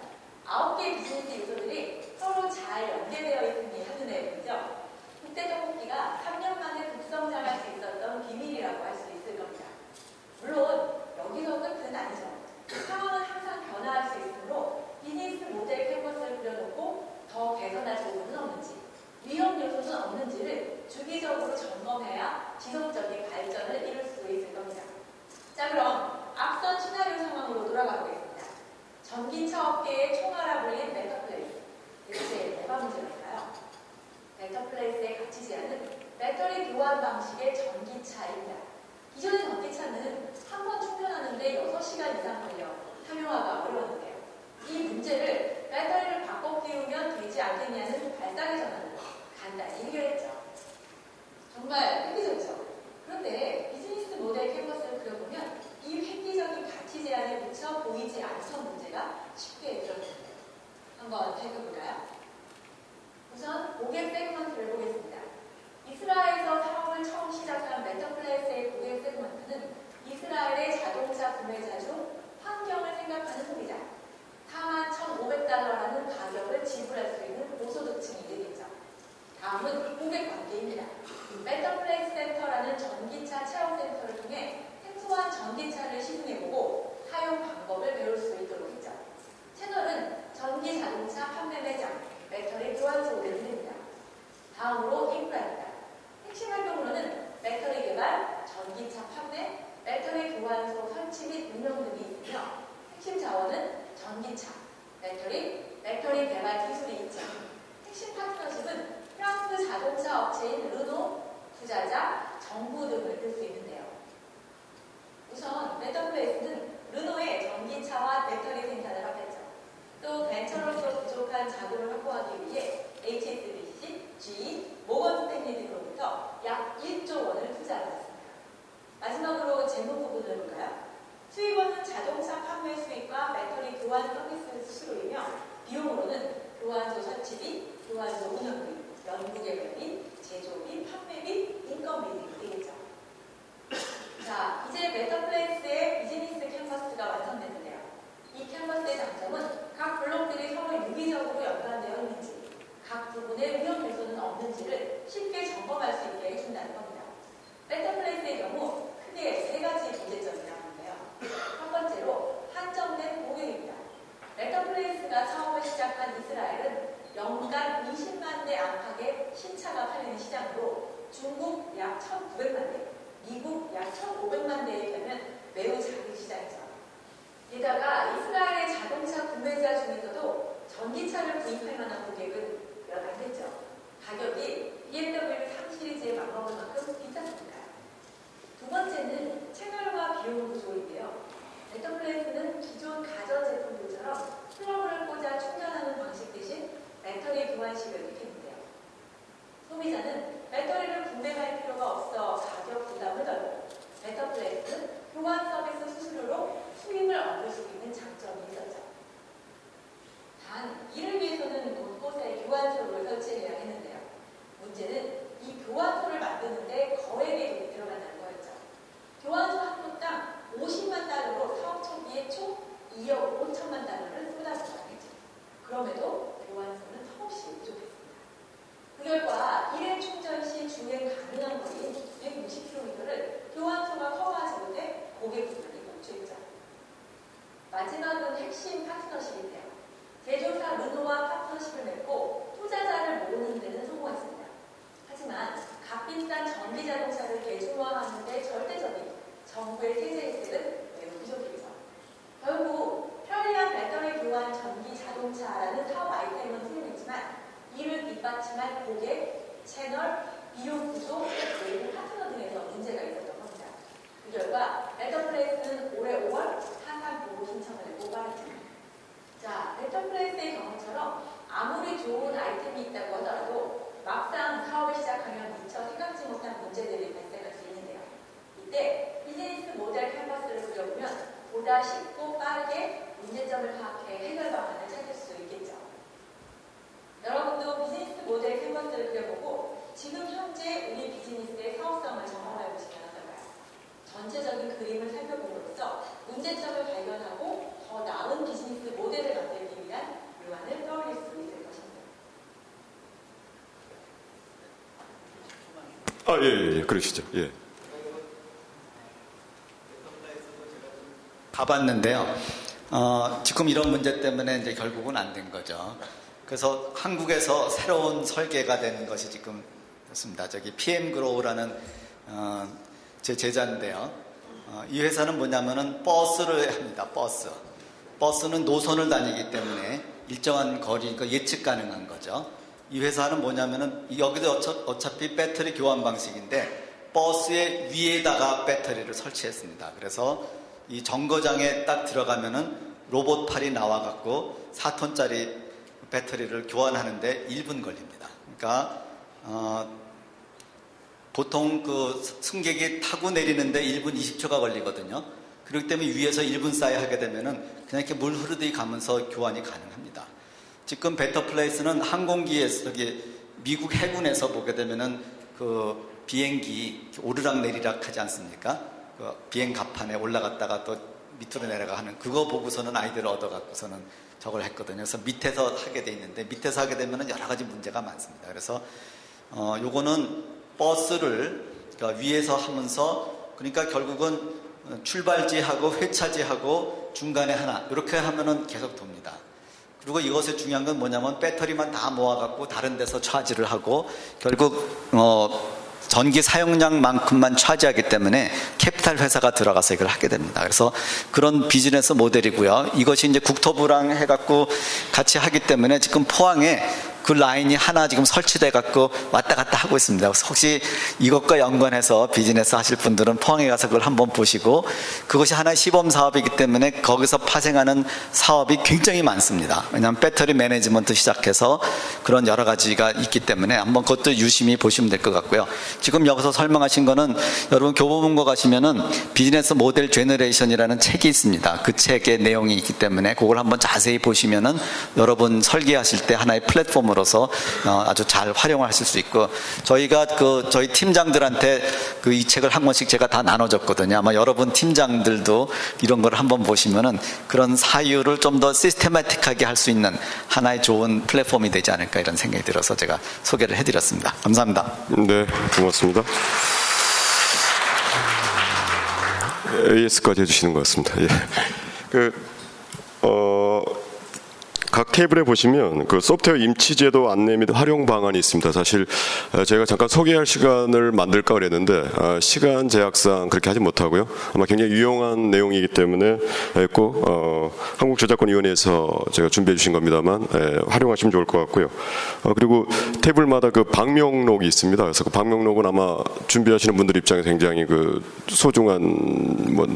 Speaker 8: 9개의 비즈니스 요소들이 서로 잘 연계되어 있음이 한눈에 보이죠? 국대 떡볶이가 3년 만에 급성장할 수 있었던 비밀이라고 할 수 있을 겁니다. 물론 여기서 끝은 아니죠. 상황은 항상 변화할 수 있으므로 아르테미아는 발상의 전환으로 간단히 해결했죠. 정말 획기적이죠. 그런데 비즈니스 모델 캔버스를 그려보면 이 획기적인 가치 제한에 묻혀 보이지 않던 문제가 쉽게 드러납니다. 한번 살펴볼까요? 우선 고객 세그먼트를 보겠습니다. 이스라엘에서 사업을 처음 시작한 메터플레이스의 고객 세그먼트는 이스라엘의 자동차 구매자 중 환경을 생각하는 소비자, 41,500달러라는 가격을 지불할 수 있는 고소득층이 되겠죠. 다음은 고객 관계입니다. 메터플레이스 센터라는 전기차 체험센터를 통해 생소한 전기차를 시승해보고 사용 방법을 배울 수 있도록 했죠. 채널은 전기 자동차 판매 매장, 배터리 교환소를 드립니다. 다음으로 인프라입니다. 핵심 활동으로는 배터리 개발, 전기차 판매, 배터리 교환소 설치 및 운영 등이 있으며 핵심 자원은 전기차, 배터리 개발 기술이 있죠. 핵심 파트너십은 프랑스 자동차 업체인 르노, 투자자, 정부 등을 들 수 있는데요. 우선 메터플레이스는 르노의 전기차와 배터리 생산을 합했죠. 또 벤처로서 부족한 자금을 확보하기 위해 HSBC, GE, 모건 스탠리 등으로부터 약 1조 원을 투자받았습니다. 마지막으로 재무 부분을 볼까요? 수익원은 자동차 판매 수익과 배터리 교환 서비스 수수료이며 비용으로는 교환소 설치비, 교환소 운영비, 연구개발비, 제조비, 판매비, 인건비 등이 되겠죠. 자, 이제 메터플레이스의 비즈니스 캔버스가 완성됐는데요. 이 캔버스의 장점은 각 블록들이 서로 유기적으로 연관되어 있는지, 각 부분에 운영 요소는 없는지를 쉽게 점검할 수 있게 해준다는 겁니다. 메터플레이스의 경우 크게 3가지 문제점이 나오는데요. 첫 번째로 한정된 고객입니다. 메터플레이스가 사업을 시작한 이스라엘은 연간 20만 대 안팎의 신차가 팔리는 시장으로 중국 약 1,900만 대, 미국 약 1,500만 대에 비하면 매우 작은 시장이죠. 게다가 이스라엘의 자동차 구매자 중에서도 전기차를 구입할 만한 고객은 몇 안 됐죠. 가격이 BMW 3 시리즈에 맞먹을 만큼 비쌌습니다. 두 번째는 채널과 비용 구조인데요. 메터플레이스는 기존 가전제품들처럼 플러그를 꽂아 충전하는 방식 대신 배터리 교환식을 택했는데요. 소비자는 배터리를 구매할 필요가 없어 가격 부담을 덜고 메터플레이스는 교환 서비스 수수료로 수익을 얻을 수 있는 장점이 있었죠. 단, 이를 위해서는 곳곳에 교환소를 설치해야 했는데요. 문제는 이 교환소를 만드는데 거액의 돈이 들어간다는 거였죠. 교환소 한 곳당 50만 달러로 사업 초기에 총 2억 5천만 달러를 쏟아부어야 했죠. 그럼에도 교환소는 턱없이 부족했습니다. 그 결과 일회 충전 시 주행 가능한 거리인 160km를 교환소가 커버하지 못해 고객 부담이 폭주했죠. 마지막은 핵심 파트너십인데요. 제조사 르노와 파트너십을 맺고 투자자를 모으는 데는 성공했습니다. 하지만 값비싼 전기자동차를 대중화하는 데 절대적인 정부의 세제 혜택은 매우 부족했죠. 결국 편리한 배터리 교환 전기자동차라는 사업 아이템은 훌륭했지만 이를 뒷받침할 고객, 채널, 비용 구조, 외부 파트너 등에서 문제가 있었던 겁니다. 그 결과 메터플레이스는 올해 5월 사상 보고 신청을 내고 말했습니다. 자, 메터플레이스의 경우처럼 아무리 좋은 아이템이 있다고 하더라도 막상 사업을 시작하면 미처 생각지 못한 문제들이 발생할 수 있는데요. 이때 비즈니스 모델 캔버스를 그려보면 보다 쉽고 빠르게 문제점을 파악해 해결 방안을 찾을 수 있겠죠. 여러분도 비즈니스 모델 캔버스를 그려보고 지금 현재 우리 비즈니스의 사업성을 점검해 보시면 어떨까요? 전체적인 그림을 살펴봄으로써 문제점을 발견하고 더 나은 비즈니스 모델을 만들기 위한 묘안을 떠올릴 수 있을 것입니다.
Speaker 1: 예, 그러시죠. 예.
Speaker 5: 가봤는데요. 지금 이런 문제 때문에 이제 결국은 안 된 거죠. 그래서 한국에서 새로운 설계가 된 것이 지금 있습니다. 저기 PM 그로우라는 제 제자인데요. 이 회사는 뭐냐면은 버스를 합니다. 버스는 노선을 다니기 때문에 일정한 거리가 예측 가능한 거죠. 이 회사는 뭐냐면은 여기도 어차피 배터리 교환 방식인데 버스의 위에다가 배터리를 설치했습니다. 그래서 이 정거장에 딱 들어가면은 로봇 팔이 나와갖고 4톤짜리 배터리를 교환하는데 1분 걸립니다. 그러니까 보통 그 승객이 타고 내리는데 1분 20초가 걸리거든요. 그렇기 때문에 위에서 1분 사이 하게 되면은 그냥 이렇게 물 흐르듯이 가면서 교환이 가능합니다. 지금 베터플레이스는 항공기에서 여기 미국 해군에서 보게 되면은 그 비행기 오르락 내리락 하지 않습니까? 그 비행 갑판에 올라갔다가 또 밑으로 내려가 하는 그거 보고서는 아이디어를 얻어갖고서는 저걸 했거든요. 그래서 밑에서 하게 돼 있는데 밑에서 하게 되면은 여러 가지 문제가 많습니다. 그래서 요거는 버스를 그러니까 위에서 하면서 그러니까 결국은 출발지하고 회차지하고 중간에 하나 이렇게 하면은 계속 돕니다. 그리고 이것의 중요한 건 뭐냐면 배터리만 다 모아갖고 다른 데서 차지를 하고 결국 전기 사용량만큼만 차지하기 때문에 캐피탈 회사가 들어가서 이걸 하게 됩니다. 그래서 그런 비즈니스 모델이고요. 이것이 이제 국토부랑 해갖고 같이 하기 때문에 지금 포항에 그 라인이 하나 지금 설치돼 갖고 왔다 갔다 하고 있습니다. 그래서 혹시 이것과 연관해서 비즈니스 하실 분들은 포항에 가서 그걸 한번 보시고 그것이 하나의 시범 사업이기 때문에 거기서 파생하는 사업이 굉장히 많습니다. 왜냐하면 배터리 매니지먼트 시작해서 그런 여러 가지가 있기 때문에 한번 그것도 유심히 보시면 될 것 같고요. 지금 여기서 설명하신 거는 여러분 교보문고 가시면은 비즈니스 모델 제너레이션이라는 책이 있습니다. 그 책의 내용이 있기 때문에 그걸 한번 자세히 보시면은 여러분 설계하실 때 하나의 플랫폼으로 로서 아주 잘 활용을 하실 수 있고 저희가 저희 팀장들한테 이 책을 한 권씩 제가 다 나눠줬거든요. 아마 여러분 팀장들도 이런 걸 한번 보시면은 그런 사유를 좀 더 시스테마틱하게 할 수 있는 하나의 좋은 플랫폼이 되지 않을까 이런 생각이 들어서 제가 소개를 해드렸습니다. 감사합니다.
Speaker 1: 네, 고맙습니다. AS까지 해주시는 것 같습니다. 예. 각 테이블에 보시면 그 소프트웨어 임치제도 안내 및 활용 방안이 있습니다. 사실 제가 잠깐 소개할 시간을 만들까 그랬는데 시간 제약상 그렇게 하지 못하고요. 아마 굉장히 유용한 내용이기 때문에 꼭 한국저작권위원회에서 제가 준비해 주신 겁니다만 활용하시면 좋을 것 같고요. 그리고 테이블마다 그 방명록이 있습니다. 그래서 그 방명록은 아마 준비하시는 분들 입장에서 굉장히 그 소중한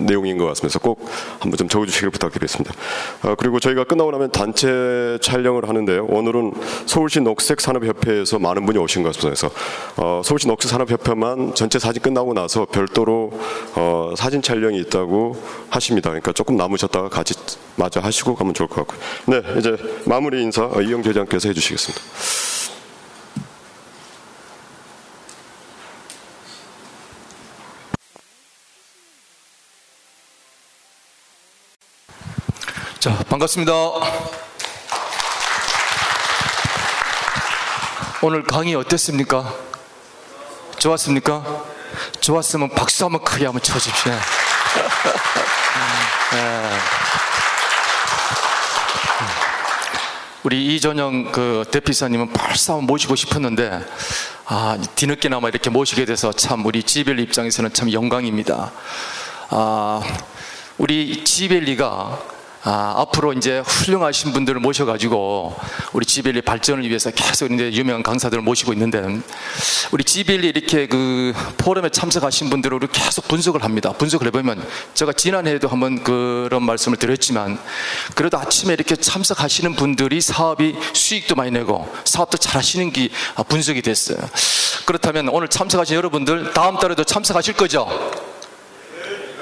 Speaker 1: 내용인 것 같습니다. 그래서 꼭 한번 좀 적어주시길 부탁드리겠습니다. 그리고 저희가 끝나고 나면 단체 촬영을 하는데요. 오늘은 서울시 녹색산업협회에서 많은 분이 오신 것 같습니다. 그래서 서울시 녹색산업협회만 전체 사진 끝나고 나서 별도로 사진 촬영이 있다고 하십니다. 그러니까 조금 남으셨다가 같이 마저 하시고 가면 좋을 것 같고요. 네, 이제 마무리 인사 이영재 회장께서 해주시겠습니다.
Speaker 3: 자, 반갑습니다. 오늘 강의 어땠습니까? 좋았습니까? 좋았으면 박수 한번 크게 한번 쳐주십시오. 우리 이전영 그 대표이사님은 벌써 한번 모시고 싶었는데 뒤늦게나마 이렇게 모시게 돼서 참 우리 지벨리 입장에서는 참 영광입니다. 우리 지벨리가 앞으로 이제 훌륭하신 분들을 모셔가지고 우리 지벨리 발전을 위해서 계속 이제 유명한 강사들을 모시고 있는데 우리 지벨리 이렇게 그 포럼에 참석하신 분들을 우리 계속 분석을 합니다. 분석을 해보면 제가 지난해에도 한번 그런 말씀을 드렸지만 그래도 아침에 이렇게 참석하시는 분들이 사업이 수익도 많이 내고 사업도 잘 하시는 게 분석이 됐어요. 그렇다면 오늘 참석하신 여러분들 다음 달에도 참석하실 거죠?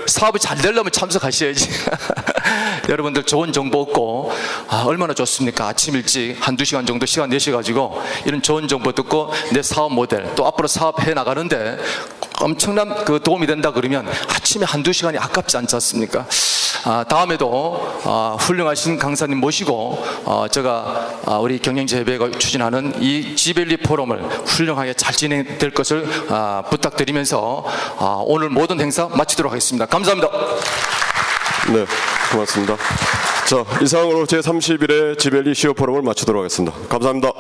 Speaker 3: 사업이 잘 되려면 참석하셔야지. 여러분들 좋은 정보 얻고 얼마나 좋습니까? 아침 일찍 한두 시간 정도 시간 내셔가지고 이런 좋은 정보 듣고 내 사업 모델 또 앞으로 사업해 나가는데 엄청난 그 도움이 된다 그러면 아침에 한두 시간이 아깝지 않지 않습니까? 다음에도 훌륭하신 강사님 모시고 제가 우리 경영재배가 추진하는 이 지벨리 포럼을 훌륭하게 잘 진행될 것을 부탁드리면서 오늘 모든 행사 마치도록 하겠습니다. 감사합니다.
Speaker 1: 네, 고맙습니다. 자, 이상으로 제31회 지벨리 CEO 포럼을 마치도록 하겠습니다. 감사합니다.